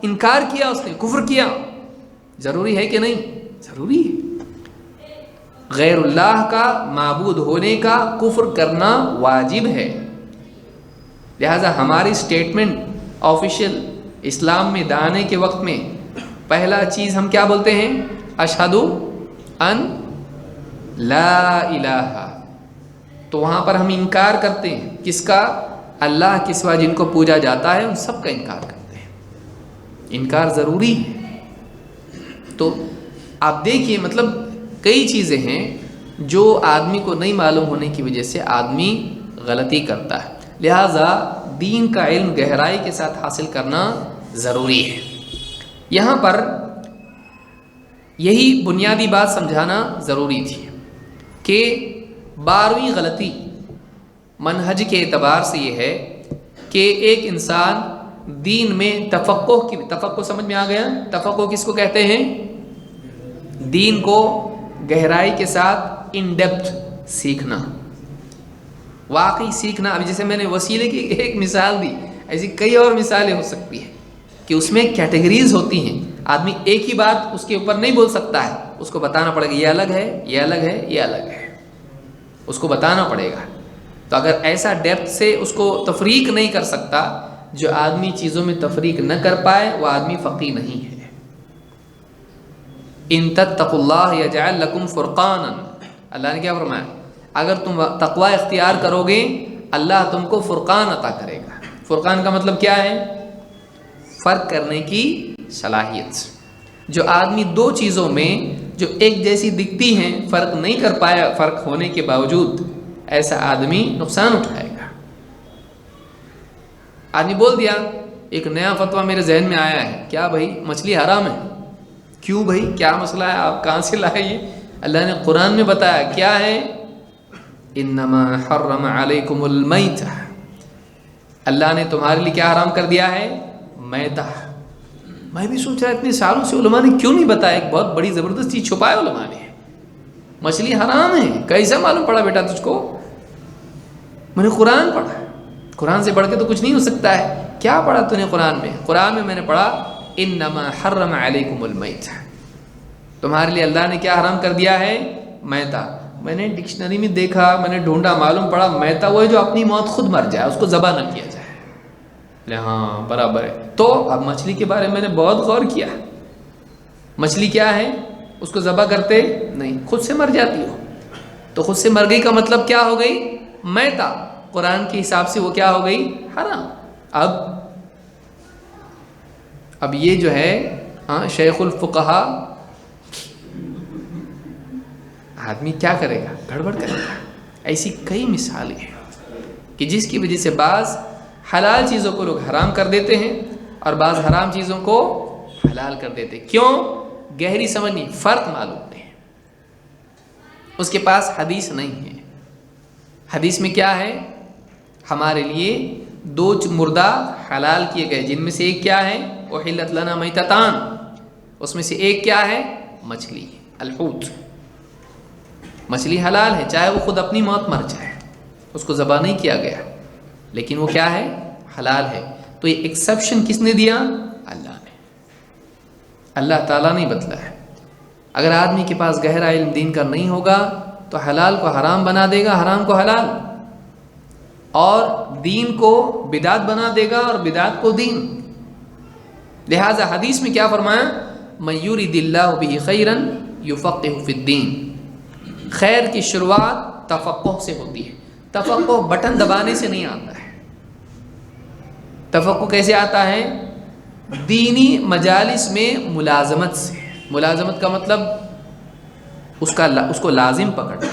انکار کیا، اس نے کفر کیا. ضروری ہے کہ نہیں؟ ضروری ہے. غیر اللہ کا معبود ہونے کا کفر کرنا واجب ہے. لہذا ہماری سٹیٹمنٹ آفیشیل اسلام میں دانے کے وقت میں پہلا چیز ہم کیا بولتے ہیں؟ اشہدو ان لا الہ. تو وہاں پر ہم انکار کرتے ہیں کس کا؟ اللہ کے سوا جن کو پوجا جاتا ہے ان سب کا انکار کرتے ہیں. انکار ضروری ہے. تو آپ دیکھیے، مطلب کئی چیزیں ہیں جو آدمی کو نہیں معلوم ہونے کی وجہ سے آدمی غلطی کرتا ہے. لہٰذا دین کا علم گہرائی کے ساتھ حاصل کرنا ضروری ہے. یہاں پر یہی بنیادی بات سمجھانا ضروری تھی کہ 12ویں غلطی منہج کے اعتبار سے یہ ہے کہ ایک انسان دین میں تفقہ سمجھ میں آ گیا؟ تفقہ کس کو کہتے ہیں؟ دین کو گہرائی کے ساتھ ان ڈیپتھ سیکھنا، واقعی سیکھنا۔ ابھی جیسے میں نے وسیلے کی ایک مثال دی، ایسی کئی اور مثالیں ہو سکتی ہیں کہ اس میں کیٹیگریز ہوتی ہیں۔ آدمی ایک ہی بات اس کے اوپر نہیں بول سکتا ہے، اس کو بتانا پڑے گا یہ الگ ہے، یہ الگ ہے، یہ الگ ہے، اس کو بتانا پڑے گا۔ تو اگر ایسا ڈیپتھ سے اس کو تفریق نہیں کر سکتا، جو آدمی چیزوں میں تفریق نہ کر پائے وہ آدمی فقیہ نہیں ہے۔ ان تتقوا اللہ یجعل لکم فرقانا، اللہ نے کیا فرمایا؟ اگر تم تقوی اختیار کرو گے اللہ تم کو فرقان عطا کرے گا۔ فرقان کا مطلب کیا ہے؟ فرق کرنے کی صلاحیت۔ جو آدمی دو چیزوں میں جو ایک جیسی دکھتی ہیں فرق نہیں کر پایا، فرق ہونے کے باوجود، ایسا آدمی نقصان اٹھائے گا۔ آدمی بول دیا، ایک نیا فتویٰ میرے ذہن میں آیا ہے، کیا بھائی مچھلی حرام ہے؟ کیوں بھائی، کیا مسئلہ ہے؟ آپ کہاں سے لائے یہ؟ اللہ نے قرآن میں بتایا کیا ہے؟ انما حرم علیکم المیتہ، اللہ نے تمہارے لیے کیا حرام کر دیا ہے؟ میتہ۔ میں بھی سوچ رہا اتنے سالوں سے علماء نے کیوں نہیں بتایا، ایک بہت بڑی زبردست چیز چھپایا علماء نے، مچھلی حرام ہے۔ کیسا معلوم پڑا بیٹا تجھ کو؟ میں نے قرآن پڑھا، قرآن سے بڑھ کے تو کچھ نہیں ہو سکتا ہے۔ کیا پڑھا تو نے قرآن میں؟ قرآن میں نے پڑھا انما حرم علیکم المیتہ، تمہارے لیے اللہ نے کیا حرام کر دیا ہے؟ میتہ۔ میں نے ڈکشنری میں دیکھا، میں نے ڈھونڈا، معلوم پڑا میتہ وہ ہے جو اپنی موت خود مر جائے، اس کو ذبح نہ کیا جائے۔ لے ہاں برابر ہے۔ تو اب مچھلی کے بارے میں نے بہت غور کیا، مچھلی کیا ہے؟ اس کو ذبح کرتے نہیں، خود سے مر جاتی ہو، تو خود سے مر گئی کا مطلب کیا ہو گئی؟ میتہ۔ قرآن کے حساب سے وہ کیا ہو گئی؟ حرام۔ اب یہ جو ہے شیخ الفقہا، آدمی کیا کرے گا؟ گڑبڑ کرے گا۔ ایسی کئی مثالیں ہیں کہ جس کی وجہ سے بعض حلال چیزوں کو لوگ حرام کر دیتے ہیں اور بعض حرام چیزوں کو حلال کر دیتے ہیں۔ کیوں؟ گہری سمجھ نہیں، فرق معلوم نہیں، اس کے پاس حدیث نہیں ہے۔ حدیث میں کیا ہے؟ ہمارے لیے دو مردہ حلال کیے گئے، جن میں سے ایک کیا ہے؟ احلت لنا میتتان، اس میں سے ایک کیا ہے؟ مچھلی، الحوت۔ مچھلی حلال ہے، چاہے وہ خود اپنی موت مر جائے، اس کو ذبح نہیں کیا گیا، لیکن وہ کیا ہے؟ حلال ہے۔ تو یہ ایکسیپشن کس نے دیا؟ اللہ نے، اللہ تعالیٰ نے بتلا ہے۔ اگر آدمی کے پاس گہرا علم دین کا نہیں ہوگا تو حلال کو حرام بنا دے گا، حرام کو حلال، اور دین کو بدعت بنا دے گا اور بدعت کو دین۔ لہٰذا حدیث میں کیا فرمایا؟ من یرید اللہ بہ خیرا یفقہہ فی الدین۔ خیر کی شروعات تفقہ سے ہوتی ہے۔ تفقہ بٹن دبانے سے نہیں آتا ہے۔ تفقہ کیسے آتا ہے؟ دینی مجالس میں ملازمت سے۔ ملازمت کا مطلب اس کو لازم پکڑنا،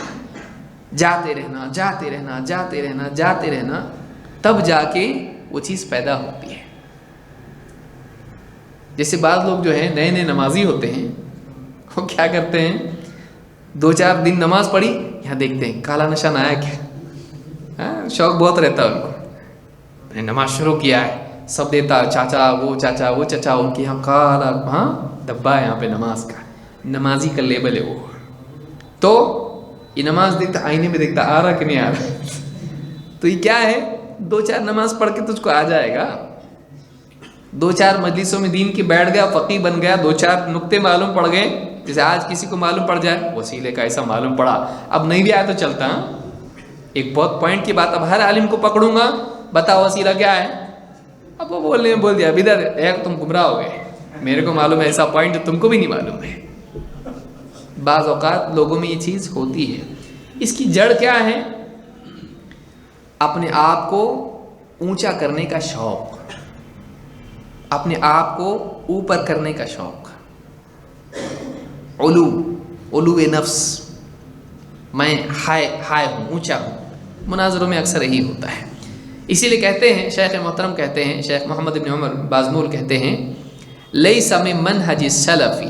جاتے رہنا، جاتے رہنا، جاتے رہنا، جاتے رہنا، تب جا کے وہ چیز پیدا ہوتی ہے۔ جیسے بعض لوگ جو ہیں نئے نئے نمازی ہوتے ہیں، وہ کیا کرتے ہیں؟ 2-4 دن نماز پڑھی، یہاں دیکھتے ہیں کالا نشان آیا کیا، شوق بہت رہتا ہے ان کو، میں نے نماز شروع کیا ہے، سب دیتا، چاچا وہ چاچا وہ چاچا، ان کے یہاں کالا دبا ہے یہاں پہ نماز کا، نمازی کا لیبل ہے وہ۔ تو یہ نماز دیکھتا، آئینے میں دیکھتا آ رہا کہ نہیں آ رہا، تو یہ کیا ہے؟ 2-4 نماز پڑھ کے تجھ کو آ جائے گا، 2-4 مجلسوں میں دین کی بیٹھ گیا، فقیہ بن گیا، 2-4 نقطے معلوم پڑ گئے، جیسے آج کسی کو معلوم پڑ جائے وسیلے کا ایسا معلوم پڑا، اب نہیں بھی آیا تو چلتا۔ ایک بہت پوائنٹ کی بات، اب ہر عالم کو پکڑوں گا، بتا وسیلہ کیا ہے؟ اب وہ بولنے میں بول دیا بدعت ہے، ایک تم گمراہ ہو گئے، میرے کو معلوم ہے ایسا پوائنٹ جو تم کو بھی نہیں معلوم ہے۔ بعض اوقات لوگوں میں یہ چیز ہوتی ہے۔ اس کی جڑ کیا ہے؟ اپنے آپ کو اونچا کرنے کا شوق، اپنے آپ کو اوپر کرنے کا شوق، علو نفس، میں ہائے ہوں، اونچا ہوں۔ مناظروں میں اکثر یہی ہوتا ہے۔ اسی لیے کہتے ہیں، شیخ محترم کہتے ہیں، شیخ محمد بن عمر بازمول کہتے ہیں، لیس من منہج السلف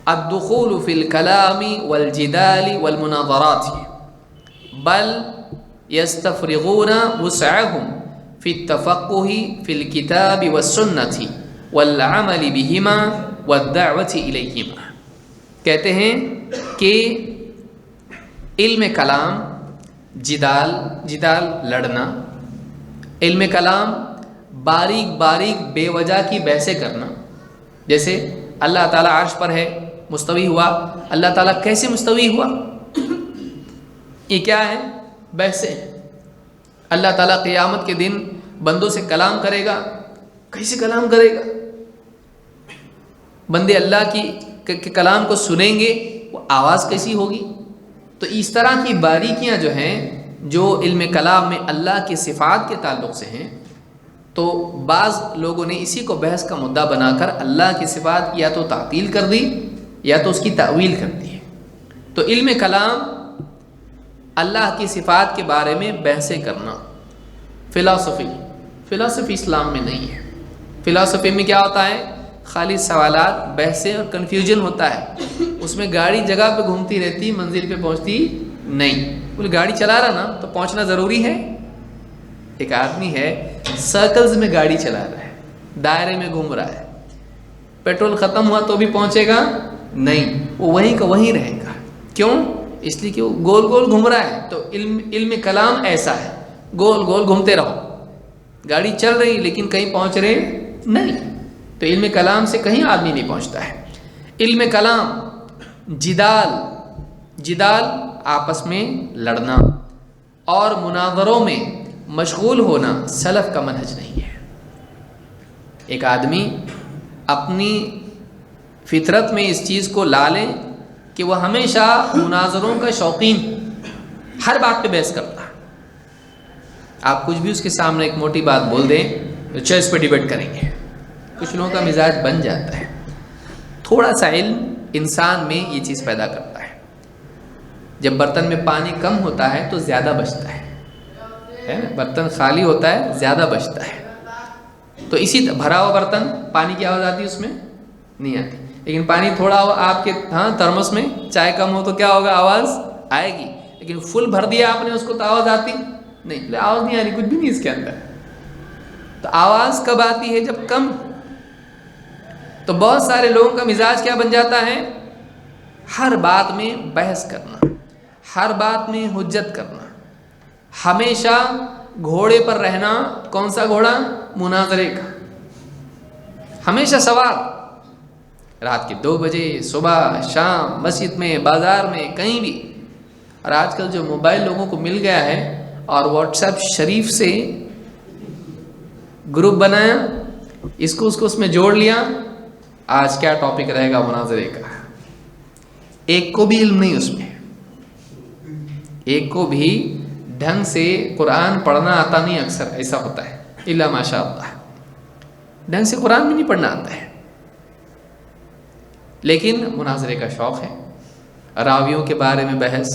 الدخول فی الکلام والجدال والمناظرات بل یستفرغون وسعهم فی التفقہ فی الکتاب والسنۃ والعمل بہما والدعوۃ الیہما. کہتے ہیں کہ علم کلام جدال لڑنا، علم کلام باریک باریک بے وجہ کی بحثیں کرنا. جیسے اللہ تعالیٰ عرش پر ہے، مستوی ہوا، اللہ تعالیٰ کیسے مستوی ہوا، یہ کیا ہے؟ بحثیں. اللہ تعالیٰ قیامت کے دن بندوں سے کلام کرے گا، کیسے کلام کرے گا؟ بندے اللہ کی کلام کو سنیں گے، وہ آواز کیسی ہوگی؟ تو اس طرح کی باریکیاں جو ہیں، جو علم کلام میں اللہ کی صفات کے تعلق سے ہیں، تو بعض لوگوں نے اسی کو بحث کا مدعا بنا کر اللہ کی صفات کی یا تو تعطیل کر دی یا تو اس کی تأویل کر دی ہے. تو علم کلام اللہ کی صفات کے بارے میں بحثیں کرنا. فلسفی اسلام میں نہیں ہے. فلسفی میں کیا ہوتا ہے؟ خالی سوالات، بحثیں اور کنفیوژن ہوتا ہے. اس میں گاڑی جگہ پہ گھومتی رہتی، منزل پہ پہنچتی نہیں. بولے گاڑی چلا رہا نا تو پہنچنا ضروری ہے. ایک آدمی ہے سرکلز میں گاڑی چلا رہا ہے، دائرے میں گھوم رہا ہے، پیٹرول ختم ہوا تو بھی پہنچے گا نہیں، وہ وہیں کا وہیں رہے گا. کیوں؟ اس لیے کہ وہ گول گول گھوم رہا ہے. تو علم کلام ایسا ہے، گول گول گھومتے رہو، گاڑی چل رہی لیکن کہیں پہنچ رہے نہیں. تو علم کلام سے کہیں آدمی نہیں پہنچتا ہے. علم کلام جدال آپس میں لڑنا اور مناظروں میں مشغول ہونا سلف کا منہج نہیں ہے. ایک آدمی اپنی فطرت میں اس چیز کو لا لے کہ وہ ہمیشہ مناظروں کا شوقین، ہر بات پہ بحث کرتا ہے. آپ کچھ بھی اس کے سامنے ایک موٹی بات بول دیں تو چیز پہ ڈیبیٹ کریں گے. کچھ لوگوں کا مزاج بن جاتا ہے. تھوڑا سا علم انسان میں یہ چیز پیدا کرتا ہے. جب برتن میں پانی کم ہوتا ہے تو زیادہ بچتا ہے، برتن خالی ہوتا ہے زیادہ بچتا ہے. تو اسی بھرا ہوا برتن پانی کی آواز آتی ہے اس میں نہیں آتی، لیکن پانی تھوڑا ہو آپ کے ترمس میں، چائے کم ہو تو کیا ہوگا؟ آواز آئے گی. لیکن فل بھر دیا آپ نے اس کو تو آواز آتی نہیں، آواز نہیں آ رہی، کچھ بھی نہیں اس کے اندر. تو آواز کب آتی ہے؟ جب کم. تو بہت سارے لوگوں کا مزاج کیا بن جاتا ہے؟ ہر بات میں بحث کرنا، ہر بات میں حجت کرنا، ہمیشہ گھوڑے پر رہنا. کون سا گھوڑا؟ مناظرے کا. ہمیشہ سوار، رات کے 2 بجے، صبح، شام، مسجد میں، بازار میں، کہیں بھی. اور آج کل جو موبائل لوگوں کو مل گیا ہے اور واٹس ایپ شریف سے گروپ بنایا، اس کو اس میں جوڑ لیا. آج کیا ٹاپک رہے گا؟ مناظرے کا. ایک کو بھی علم نہیں اس میں، ایک کو بھی ڈھنگ سے قرآن پڑھنا آتا نہیں. اکثر ایسا ہوتا ہے، الا ماشاء اللہ، ڈھنگ سے قرآن بھی نہیں پڑھنا آتا ہے، لیکن مناظرے کا شوق ہے. راویوں کے بارے میں بحث،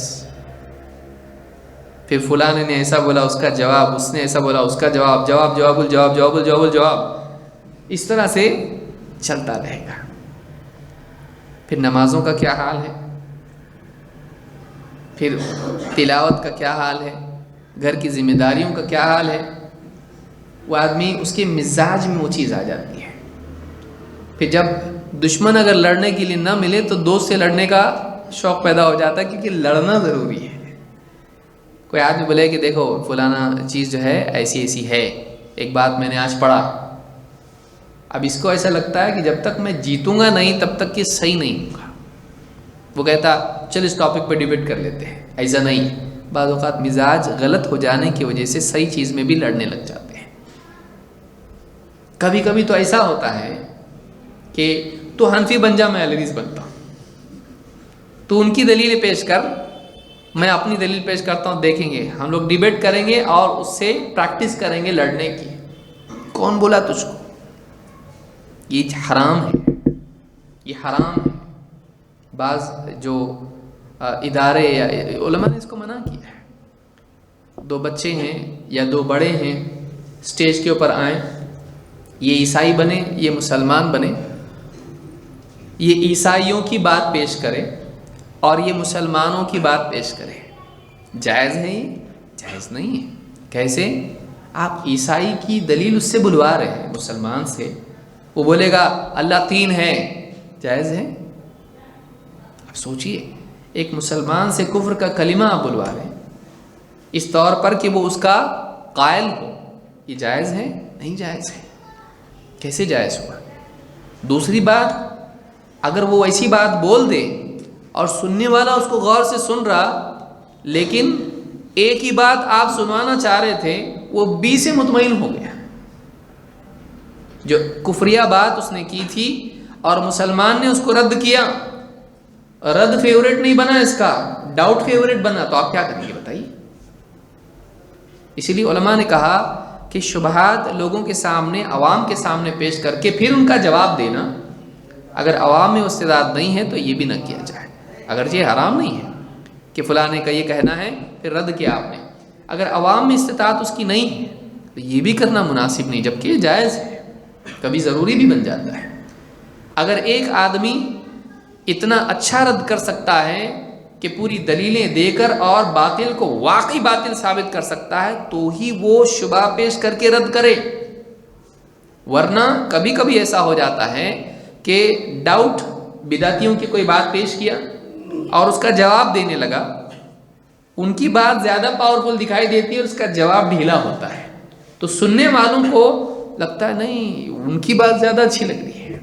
پھر فلاں نے ایسا بولا اس کا جواب، اس نے ایسا بولا اس کا جواب، جواب، اس طرح سے چلتا رہے گا. پھر نمازوں کا کیا حال ہے، پھر تلاوت کا کیا حال ہے، گھر کی ذمہ داریوں کا کیا حال ہے. وہ آدمی، اس کے مزاج میں وہ چیز آ جاتی ہے. پھر جب دشمن اگر لڑنے کے لیے نہ ملے تو دوست سے لڑنے کا شوق پیدا ہو جاتا ہے، کیونکہ لڑنا ضروری ہے. کوئی آدمی بولے کہ دیکھو فلانا چیز جو ہے ایسی ہے، ایک بات میں نے آج پڑھا. اب اس کو ایسا لگتا ہے کہ جب تک میں جیتوں گا نہیں تب تک یہ صحیح نہیں ہوگا. وہ کہتا چل اس ٹاپک پہ ڈیبیٹ کر لیتے ہیں. ایسا نہیں، بعض اوقات مزاج غلط ہو جانے کی وجہ سے صحیح چیز میں بھی لڑنے لگ جاتے ہیں. کبھی کبھی تو ایسا ہوتا ہے کہ تو حنفی بن جا، میں حدیث بنتا ہوں، تو ان کی دلیل پیش کر، میں اپنی دلیل پیش کرتا ہوں. دیکھیں گے ہم لوگ ڈیبیٹ کریں گے اور اس سے پریکٹس کریں گے لڑنے کی. کون بولا تجھ کو؟ یہ حرام ہے، یہ حرام ہے. بعض جو ادارے یا علماء نے اس کو منع کیا ہے. 2 بچے ہیں یا 2 بڑے ہیں، اسٹیج کے اوپر آئیں، یہ عیسائی بنے، یہ مسلمان بنے، یہ عیسائیوں کی بات پیش کرے اور یہ مسلمانوں کی بات پیش کرے. جائز ہے؟ یہ جائز نہیں ہے. کیسے؟ آپ عیسائی کی دلیل اس سے بلوا رہے ہیں، مسلمان سے، وہ بولے گا اللہ 3 ہے، جائز ہے؟ آپ سوچئے، ایک مسلمان سے کفر کا کلمہ آپ بلوا رہے ہیں اس طور پر کہ وہ اس کا قائل ہو، یہ جائز ہے؟ نہیں جائز ہے۔ کیسے جائز ہوا؟ دوسری بات، اگر وہ ایسی بات بول دے اور سننے والا اس کو غور سے سن رہا، لیکن ایک ہی بات آپ سنوانا چاہ رہے تھے، وہ 20 سے مطمئن ہو گیا، جو کفریہ بات اس نے کی تھی اور مسلمان نے اس کو رد کیا، رد فیورٹ نہیں بنا، اس کا ڈاؤٹ فیورٹ بنا، تو آپ کیا کریں گے بتائیے؟ اسی لیے علماء نے کہا کہ شبہات لوگوں کے سامنے، عوام کے سامنے پیش کر کے پھر ان کا جواب دینا، اگر عوام میں استعداد نہیں ہے تو یہ بھی نہ کیا جائے۔ اگرچہ یہ حرام نہیں ہے کہ فلاں کا یہ کہنا ہے پھر رد کیا آپ نے، اگر عوام میں استطاعت اس کی نہیں ہے تو یہ بھی کرنا مناسب نہیں، جبکہ یہ جائز ہے، کبھی ضروری بھی بن جاتا ہے۔ اگر ایک آدمی اتنا اچھا رد کر سکتا ہے کہ پوری دلیلیں دے کر اور باطل کو واقعی باطل ثابت کر سکتا ہے تو ہی وہ شبہ پیش کر کے رد کرے، ورنہ کبھی کبھی ایسا ہو جاتا ہے کہ ڈاؤٹ، بدعتیوں کی کوئی بات پیش کیا اور اس کا جواب دینے لگا، ان کی بات زیادہ پاورفل دکھائی دیتی ہے اور اس کا جواب ڈھیلا ہوتا ہے، تو سننے والوں کو لگتا ہے نہیں ان کی بات زیادہ اچھی لگ رہی ہے،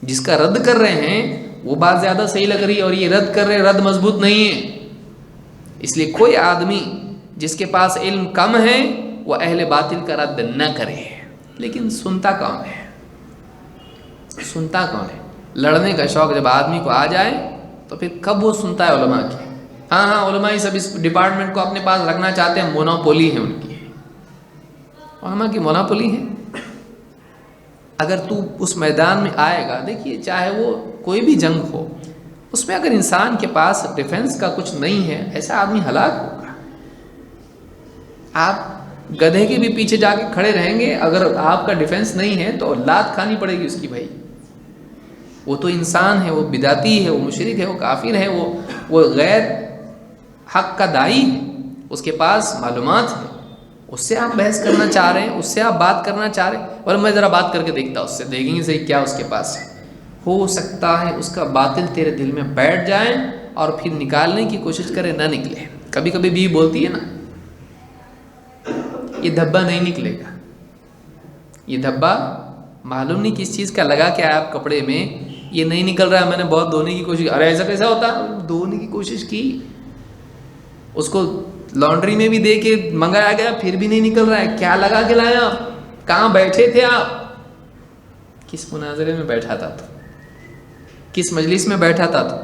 جس کا رد کر رہے ہیں وہ بات زیادہ صحیح لگ رہی ہے اور یہ رد کر رہے، رد مضبوط نہیں ہے۔ اس لیے کوئی آدمی جس کے پاس علم کم ہے وہ اہل باطل کا رد نہ کرے، لیکن سنتا کون ہے؟ سنتا کون ہے؟ لڑنے کا شوق جب آدمی کو آ جائے تو پھر کب وہ سنتا ہے علماء کی؟ ہاں علماء ہی سب اس ڈپارٹمنٹ کو اپنے پاس رکھنا چاہتے ہیں، مونوپولی ہے ان کی، علماء کی مونوپولی ہے۔ اگر تو اس میدان میں آئے گا، دیکھیے چاہے وہ کوئی بھی جنگ ہو، اس میں اگر انسان کے پاس ڈیفنس کا کچھ نہیں ہے، ایسا آدمی ہلاک ہوگا۔ آپ گدھے کے بھی پیچھے جا کے کھڑے رہیں گے، اگر آپ کا ڈیفنس نہیں ہے تو لات کھانی پڑے گی اس کی۔ بھائی وہ تو انسان ہے، وہ بدعتی ہے، وہ مشرک ہے، وہ کافر ہے، وہ غیر حق کا داعی ہے، اس کے پاس معلومات ہے، اس سے آپ بحث کرنا چاہ رہے ہیں، اس سے آپ بات کرنا چاہ رہے ہیں، اور میں ذرا بات کر کے دیکھتا ہوں، اس سے دیکھیں گے صحیح کیا اس کے پاس ہے۔ ہو سکتا ہے اس کا باطل تیرے دل میں بیٹھ جائے اور پھر نکالنے کی کوشش کرے، نہ نکلے۔ کبھی کبھی بھی بولتی ہے نا، یہ دھبا نہیں نکلے گا، یہ دھبا معلوم نہیں کس چیز کا لگا کے آپ کپڑے میں، یہ نہیں نکل رہا ہے، میں نے بہت دھونے کی کوشش، ارے ایسا کیسا ہوتا؟ دھونے کی کوشش کی، اس کو لانڈری میں بھی دے کے منگایا گیا، پھر بھی نہیں نکل رہا ہے، کیا لگا کے لایا آپ؟ کہاں بیٹھے تھے آپ؟ کس مناظرے میں بیٹھا تھا تو؟ کس مجلس میں بیٹھا تھا تو؟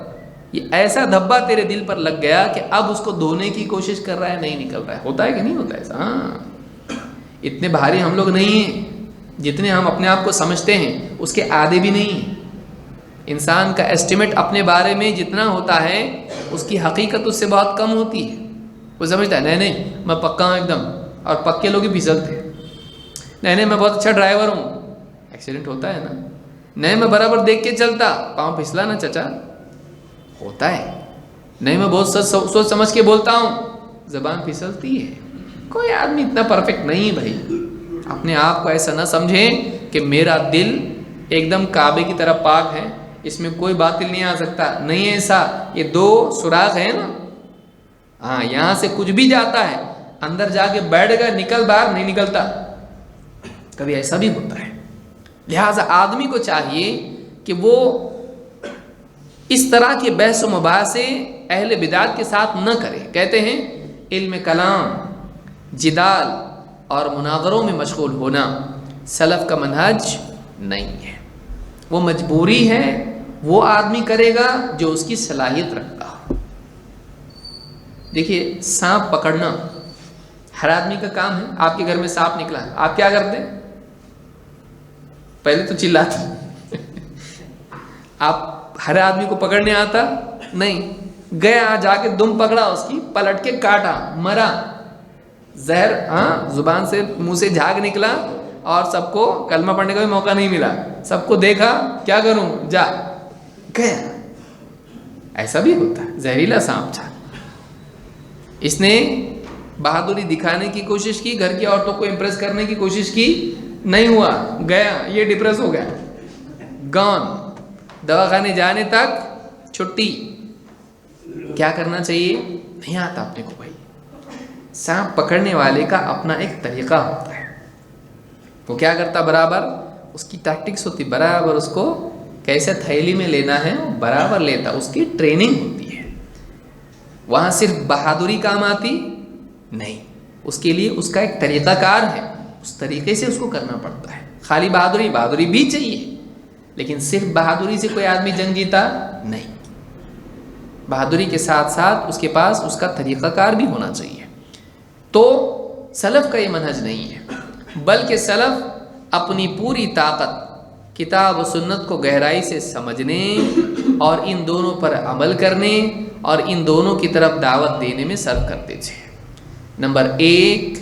یہ ایسا دھبا تیرے دل پر لگ گیا کہ اب اس کو دھونے کی کوشش کر رہا ہے، نہیں نکل رہا ہے۔ ہوتا ہے کہ نہیں ہوتا ایسا؟ ہاں، اتنے بھاری ہم لوگ نہیں ہیں جتنے ہم اپنے آپ کو سمجھتے ہیں، اس کے آدھے بھی نہیں ہیں۔ انسان کا ایسٹیمیٹ اپنے بارے میں جتنا ہوتا ہے، اس کی حقیقت اس سے بہت کم ہوتی ہے۔ وہ سمجھتا ہے نہیں میں پکا ہوں ایک دم، اور پکے لوگ ہی پھسلتے ہیں۔ نہیں میں بہت اچھا ڈرائیور ہوں، ایکسیڈنٹ ہوتا ہے نا۔ نہیں میں برابر دیکھ کے چلتا، پاؤں پھسلا نا چچا، ہوتا ہے۔ نہیں میں بہت سوچ سمجھ کے بولتا ہوں، زبان پھسلتی ہے۔ کوئی آدمی اتنا پرفیکٹ نہیں ہے بھائی، اپنے آپ کو ایسا نہ سمجھیں کہ میرا دل ایک دم کعبے کی طرح پاک ہے، اس میں کوئی باطل نہیں آ سکتا، نہیں ایسا۔ یہ 2 سوراخ ہیں نا، ہاں یہاں سے کچھ بھی جاتا ہے، اندر جا کے بیٹھ گیا، نکل باہر نہیں نکلتا، کبھی ایسا بھی ہوتا ہے۔ لہٰذا آدمی کو چاہیے کہ وہ اس طرح کے بحث و مباحثے اہل بدعت کے ساتھ نہ کرے۔ کہتے ہیں علم کلام، جدال اور مناظروں میں مشغول ہونا سلف کا منہج نہیں ہے، وہ مجبوری ہے، وہ آدمی کرے گا جو اس کی صلاحیت رکھتا ہو۔ دیکھیے سانپ پکڑنا ہر آدمی کا کام ہے۔ آپ کے گھر میں سانپ نکلا ہے، آپ کیا کرتے ہیں؟ پہلے تو چلاتے۔ آپ ہر آدمی کو پکڑنے آتا نہیں، گیا جا کے دم پکڑا اس کی، پلٹ کے کاٹا، مرا، زہر زبان سے منہ سے جھاگ نکلا، اور سب کو کلمہ پڑھنے کا بھی موقع نہیں ملا، سب کو دیکھا، کیا کروں، جا گیا۔ ایسا بھی ہوتا ہے، زہریلا سانپ تھا، اس نے بہادری دکھانے کی کوشش کی، گھر کی عورتوں کو امپریس کرنے کی کوشش کی، نہیں ہوا، گیا، یہ ڈپریس ہو گیا، گان، دواخانے جانے تک چھٹی۔ کیا کرنا چاہیے؟ نہیں آتا اپنے کو بھائی، سانپ پکڑنے والے کا اپنا ایک طریقہ ہوتا ہے، وہ کیا کرتا برابر، اس کی ٹیکٹکس ہوتی برابر، اس کو کیسے تھیلی میں لینا ہے وہ برابر لیتا، اس کی ٹریننگ ہوتی ہے۔ وہاں صرف بہادری کام آتی نہیں، اس کے لیے اس کا ایک طریقہ کار ہے، اس طریقے سے اس کو کرنا پڑتا ہے۔ خالی بہادری بھی چاہیے، لیکن صرف بہادری سے کوئی آدمی جنگ جیتا نہیں، بہادری کے ساتھ ساتھ اس کے پاس اس کا طریقہ کار بھی ہونا چاہیے۔ تو سلف کا یہ منہج نہیں ہے، بلکہ سلف اپنی پوری طاقت کتاب و سنت کو گہرائی سے سمجھنے اور ان دونوں پر عمل کرنے اور ان دونوں کی طرف دعوت دینے میں صرف کرتے تھے۔ نمبر 1،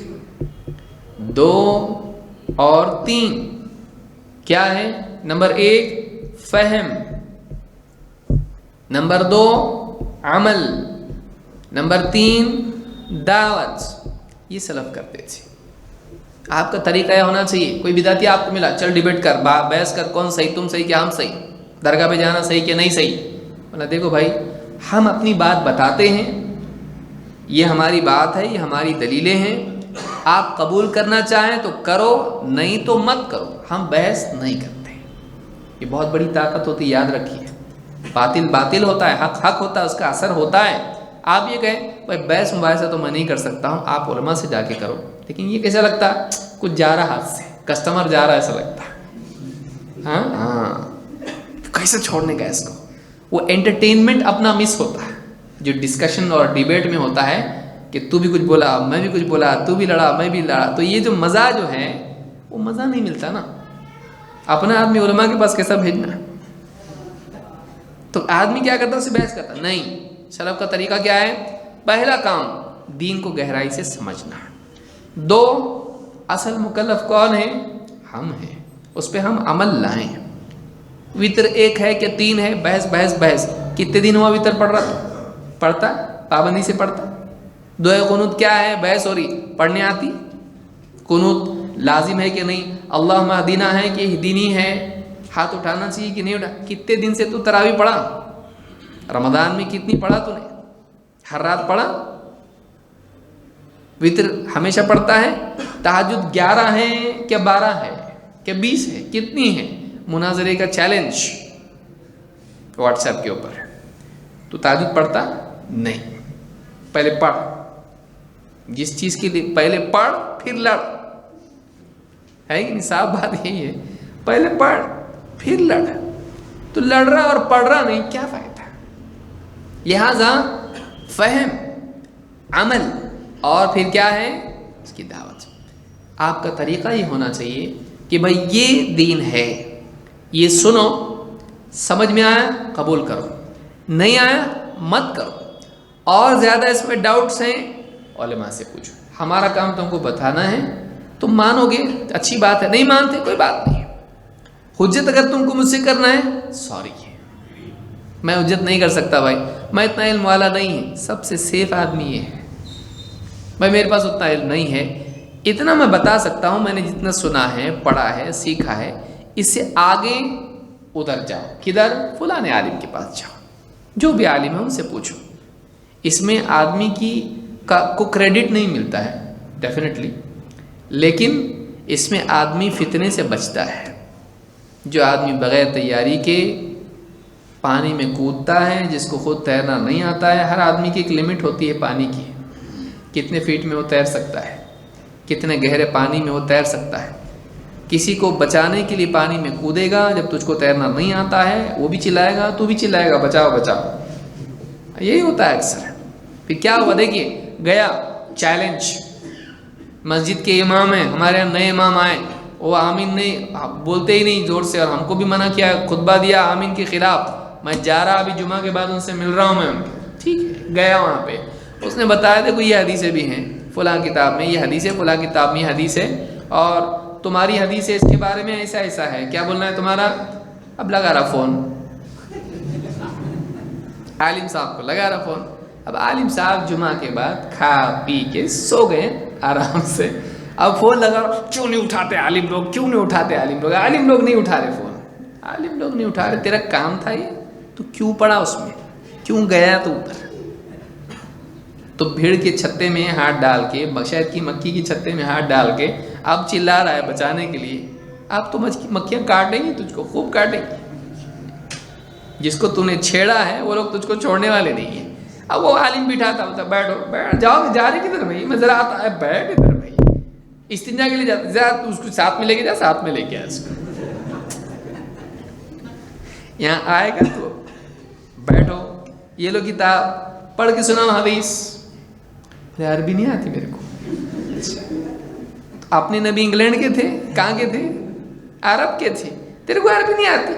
2 اور 3 کیا ہے؟ نمبر 1 فہم، نمبر 2 عمل، نمبر 3 دعوت، یہ سلف کرتے تھے۔ آپ کا طریقہ یہ ہونا چاہیے، کوئی بدعتی آپ کو ملا، چل ڈیبیٹ کر، بحث کر، کون صحیح، تم صحیح کہ ہم صحیح، درگاہ پہ جانا صحیح کہ نہیں صحیح۔ بولا دیکھو بھائی، ہم اپنی بات بتاتے ہیں، یہ ہماری بات ہے، یہ ہماری دلیلیں ہیں، آپ قبول کرنا چاہیں تو کرو، نہیں تو مت کرو، ہم بحث نہیں کرتے۔ یہ بہت بڑی طاقت ہوتی ہے، یاد رکھیے۔ باطل باطل ہوتا ہے، حق حق ہوتا ہے، اس کا اثر ہوتا ہے۔ آپ یہ کہیں بھائی بحث مباحثہ تو میں نہیں کر سکتا ہوں، آپ علماء سے جا کے کرو، لیکن یہ کیسا لگتا ہے؟ کچھ جا رہا ہاتھ سے، کسٹمر جا رہا ایسا لگتا ہے۔ ہاں کیسے چھوڑنے کا اس کو؟ وہ انٹرٹینمنٹ اپنا مس ہوتا ہے جو ڈسکشن اور ڈیبیٹ میں ہوتا ہے، کہ تو بھی کچھ بولا، میں بھی کچھ بولا، تو بھی لڑا، میں بھی لڑا، تو یہ جو مزہ جو ہے وہ مزہ نہیں ملتا نا۔ اپنا آدمی علماء کے پاس کیسا بھیجنا ہے؟ تو آدمی کیا کرتا ہے؟ اسے بحث کرتا نہیں۔ سلف کا طریقہ کیا ہے؟ پہلا کام دین کو گہرائی سے سمجھنا، 2 اصل مکلف کون ہے؟ ہم ہیں، اس پہ ہم عمل لائیں۔ وتر 1 ہے کہ 3 ہے، بحث بحث بحث، کتنے دن ہوا وتر پڑھ رہا تھا؟ پڑھتا، پابندی سے پڑھتا۔ 2 قنوت کیا ہے؟ بحث ہو رہی، پڑھنے آتی؟ قنوت لازم ہے کہ نہیں؟ اللہم اہدنا ہے کہ اہدنی ہے، ہاتھ اٹھانا چاہیے کہ نہیں اٹھا؟ کتنے دن سے تو تراویح پڑھا؟ رمضان میں کتنی پڑھا تو نے؟ ہر رات پڑھا؟ وتر ہمیشہ پڑھتا ہے؟ تہجد 11 ہے کہ 12 ہے کہ 20 ہے؟ کتنی ہے؟ مناظرے کا چیلنج واٹس ایپ کے اوپر، تو تہجد پڑھتا نہیں؟ پہلے پڑھ، جس چیز کے لیے پہلے پڑھ پھر لڑ، ہے کہ نہیں؟ صاف بات یہی ہے، پہلے پڑھ پھر لڑ، تو لڑ رہا اور پڑھ رہا نہیں، کیا فائدہ؟ لہذا فہم، عمل، اور پھر کیا ہے؟ اس کی دعوت۔ آپ کا طریقہ یہ ہونا چاہیے کہ بھائی یہ دین ہے، یہ سنو، سمجھ میں آیا قبول کرو، نہیں آیا مت کرو، اور زیادہ اس میں ڈاؤٹس ہیں علماء سے پوچھو۔ ہمارا کام تم کو بتانا ہے، تم مانو گے اچھی بات ہے، نہیں مانتے کوئی بات نہیں۔ حجت اگر تم کو مجھ سے کرنا ہے، سوری، میں حجت نہیں کر سکتا بھائی، میں اتنا علم والا نہیں ہے۔ سب سے سیف آدمی یہ ہے بھائی میرے پاس اتنا علم نہیں ہے، اتنا میں بتا سکتا ہوں، میں نے جتنا سنا ہے، پڑھا ہے، سیکھا ہے، اس سے آگے ادھر جاؤ، کدھر؟ فلاں عالم کے پاس جاؤ، جو بھی عالم ہے ان سے پوچھو۔ اس میں آدمی کو کریڈٹ نہیں ملتا ہے ڈیفینیٹلی، لیکن اس میں آدمی فتنے سے بچتا ہے۔ جو آدمی بغیر تیاری کے پانی میں کودتا ہے، جس کو خود تیرنا نہیں آتا ہے، ہر آدمی کی ایک لمٹ ہوتی ہے پانی کی، کتنے فیٹ میں وہ تیر سکتا ہے، کتنے گہرے پانی میں وہ تیر سکتا ہے۔ کسی کو بچانے کے لیے پانی میں کودے گا، جب تجھ کو تیرنا نہیں آتا ہے وہ بھی چلائے گا، تو بھی چلائے گا بچاؤ بچاؤ، یہی ہوتا ہے اکثر۔ پھر کیا ہوا؟ دیکھیے گیا چیلنج، مسجد کے امام ہیں، ہمارے یہاں نئے امام آئے، وہ آمین نہیں بولتے ہی نہیں زور سے، اور ہم کو بھی منع کیا، خطبہ دیا آمین کے خلاف۔ میں جا رہا ابھی جمعہ کے بعد ان سے مل رہا ہوں میں، ٹھیک ہے، گیا وہاں پہ، اس نے بتایا دیکھو یہ حدیثیں بھی ہیں، فلاں کتاب میں یہ حدیث ہے، فلاں کتاب میں یہ حدیث ہے، اور تمہاری حدیث ہے اس کے بارے میں ایسا ایسا ہے، کیا بولنا ہے تمہارا؟ اب لگا رہا فون، عالم صاحب کو لگا رہا فون، اب عالم صاحب جمعہ کے بعد کھا پی کے سو گئے آرام سے. اب فون لگا کیوں نہیں اٹھاتے عالم لوگ, کیوں نہیں اٹھاتے عالم لوگ, عالم لوگ نہیں اٹھا رہے فون, عالم لوگ نہیں اٹھا رہے. تیرا کام تھا یہ, تو کیوں پڑا اس میں, کیوں گیا تو اوپر. تو بھیڑ کے چھتے میں ہاتھ ڈال کے, شہد کی مکھی کی چھتے میں ہاتھ ڈال کے اب چلا رہا ہے بچانے کے لیے. اب تو مکھیاں کاٹیں گی تجھ کو, خوب کاٹیں گی. جس کو تو نے چھیڑا ہے وہ لوگ تجھ کو چھوڑنے والے نہیں ہیں. اب وہ عالم بٹھاتا ہوتا, بیٹھو بیٹھ جاؤ, جا رہے کدھر بھائی, میں ذرا آتا ہے, بیٹھ ادھر بھائی, استنجا کے لیے جاتا, ذرا اس کو ساتھ میں لے کے جا, ساتھ میں لے کے آ اس کو. یہاں آئے گا تو بیٹھو, یہ لو کتاب پڑھ کے سناؤ حدیث. عربی نہیں آتی میرے کو. اپنے نبی انگلینڈ کے تھے, کہاں کے تھے, عرب کے تھے, تیرے کو عربی نہیں آتی.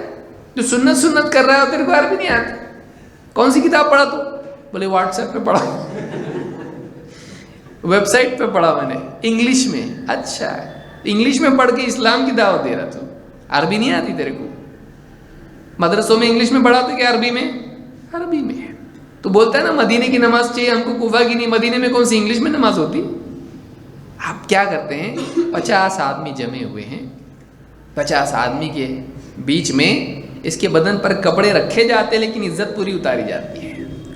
جو سنت کر رہا ہے تیرے کو عربی نہیں آتی. کون سی کتاب پڑھا تو؟ بولے واٹس ایپ پہ پڑھا, ویب سائٹ پہ پڑھا میں نے, انگلش میں. اچھا, انگلش میں پڑھ کے اسلام کی دعوت دے رہا تو عربی نہیں آتی تیرے کو. مدرسوں میں انگلش میں پڑھاتے کہ عربی میں؟ عربی میں. تو بولتا ہے نا مدینے کی نماز چاہیے ہم کو, کوفہ کی نہیں. مدینے میں کون سی انگلش میں نماز ہوتی؟ آپ کیا کرتے ہیں, 50 آدمی جمے ہوئے ہیں, 50 آدمی کے بیچ میں اس کے بدن پر کپڑے رکھے جاتے لیکن عزت پوری اتاری جاتی ہے.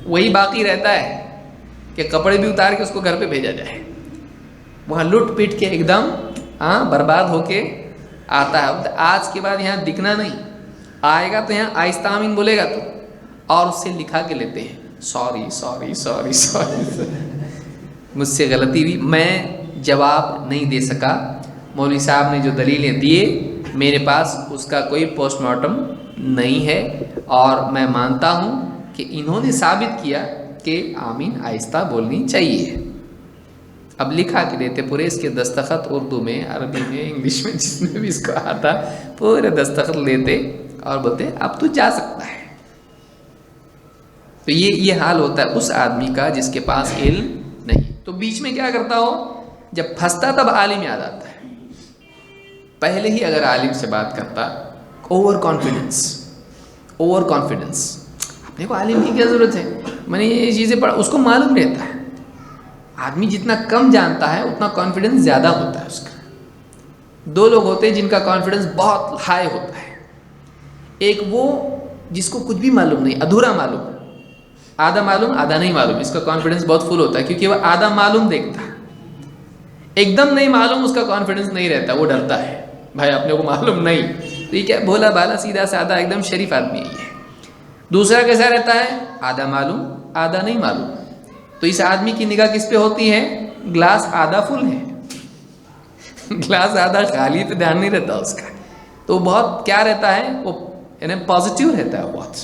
وہی باقی رہتا ہے کہ کپڑے بھی اتار کے اس کو گھر پہ بھیجا جائے. وہاں لٹ پیٹ کے ایک دم برباد ہو کے آتا ہے. آج کے بعد یہاں دکھنا نہیں, آئے گا تو یہاں آہستہ آمین بولے گا تو, اور اس سے لکھا کے لیتے ہیں سوری سوری سوری سوری, مجھ سے غلطی ہوئی, میں جواب نہیں دے سکا. مولوی صاحب نے جو دلیلیں دیے میرے پاس اس کا کوئی پوسٹ مارٹم نہیں ہے, اور میں مانتا ہوں کہ انہوں نے ثابت کیا کہ آمین آہستہ بولنی چاہیے. اب لکھا کے دیتے پورے, اس کے دستخط اردو میں, عربی میں, انگلش میں, جس میں بھی اس کو آتا پورے دستخط لیتے اور بولتے اب تو جا سکتا ہے. تو یہ حال ہوتا ہے اس آدمی کا جس کے پاس علم نہیں. تو بیچ میں کیا کرتا ہو, جب پھنستا تب عالم یاد آتا ہے. پہلے ہی اگر عالم سے بات کرتا, اوور کانفیڈنس, اپنے کو عالم کی کیا ضرورت ہے, میں نے یہ چیزیں پڑھا, اس کو معلوم رہتا ہے. آدمی جتنا کم جانتا ہے اتنا کانفیڈنس زیادہ ہوتا ہے اس کا. 2 لوگ ہوتے ہیں جن کا کانفیڈنس بہت ہائی ہوتا ہے. ایک وہ جس کو کچھ بھی معلوم نہیں, ادھورا معلوم, آدھا معلوم آدھا نہیں معلوم, اس کا کانفیڈنس بہت فل ہوتا ہے کیونکہ وہ آدھا معلوم دیکھتا ہے. ایک دم نہیں معلوم, اس کا کانفیڈنس نہیں رہتا, وہ ڈرتا ہے بھائی اپنے کو معلوم نہیں. تو یہ کیا بھولا بالا سیدھا سادہ ایک دم شریف آدمی ہے. دوسرا کیسا رہتا ہے, آدھا معلوم آدھا نہیں معلوم. تو اس آدمی کی نگاہ کس پہ ہوتی ہے, گلاس آدھا فل ہے, گلاس آدھا خالی پہ دھیان نہیں رہتا اس کا. تو بہت کیا رہتا ہے, وہ یعنی پازیٹیو رہتا ہے, بہت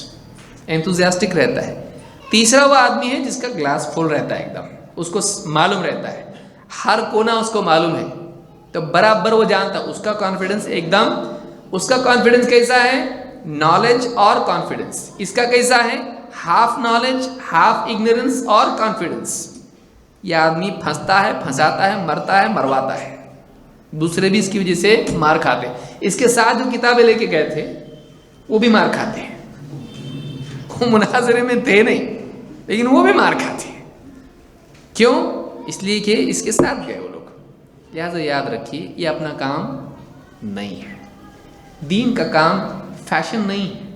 انتھوزیاسٹک رہتا ہے. تیسرا وہ آدمی ہے جس کا گلاس فل رہتا ہے, ایک دم اس کو معلوم رہتا ہے, ہر کونا اس کو معلوم ہے, تو برابر وہ جانتا. اس کا کانفیڈنس ایک دم, اس کا کانفیڈنس کیسا ہے, نالج اور کانفیڈنس. اس کا کیسا ہے, ہاف نالج ہاف اگنورنس اور کانفیڈنس. یہ آدمی پھنستا ہے, پھنساتا ہے, مرتا ہے, مرواتا ہے. دوسرے بھی اس کی وجہ سے مار کھاتے. اس کے ساتھ جو کتابیں لے کے گئے تھے وہ بھی مار کھاتے ہیں. وہ مناظرے میں تھے نہیں لیکن وہ بھی مار کھاتے ہیں. کیوں؟ اس لیے کہ اس کے ساتھ گئے وہ لوگ. لہٰذا یاد رکھیے یہ اپنا کام نہیں ہے. دین کا کام فیشن نہیں ہے,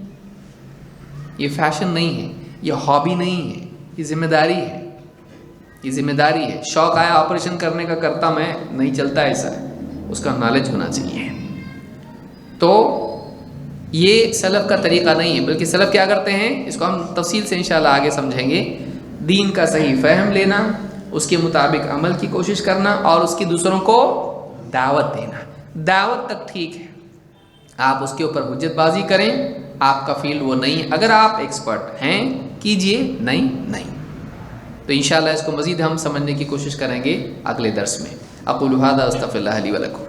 یہ فیشن نہیں ہے, یہ ہابی نہیں ہے, یہ ذمہ داری ہے. یہ ذمہ داری ہے. شوق آیا آپریشن کرنے کا کرتا میں, نہیں چلتا ایسا, اس کا نالج ہونا چاہیے. تو یہ سلف کا طریقہ نہیں ہے, بلکہ سلف کیا کرتے ہیں, اس کو ہم تفصیل سے انشاءاللہ آگے سمجھیں گے. دین کا صحیح فہم لینا, اس کے مطابق عمل کی کوشش کرنا, اور اس کی دوسروں کو دعوت دینا. دعوت تک ٹھیک ہے, آپ اس کے اوپر حجت بازی کریں, آپ کا فیلڈ وہ نہیں ہے. اگر آپ ایکسپرٹ ہیں کیجئے, نہیں. تو انشاءاللہ اس کو مزید ہم سمجھنے کی کوشش کریں گے اگلے درس میں. اقول ھذا استغفر اللہ لی ولکم.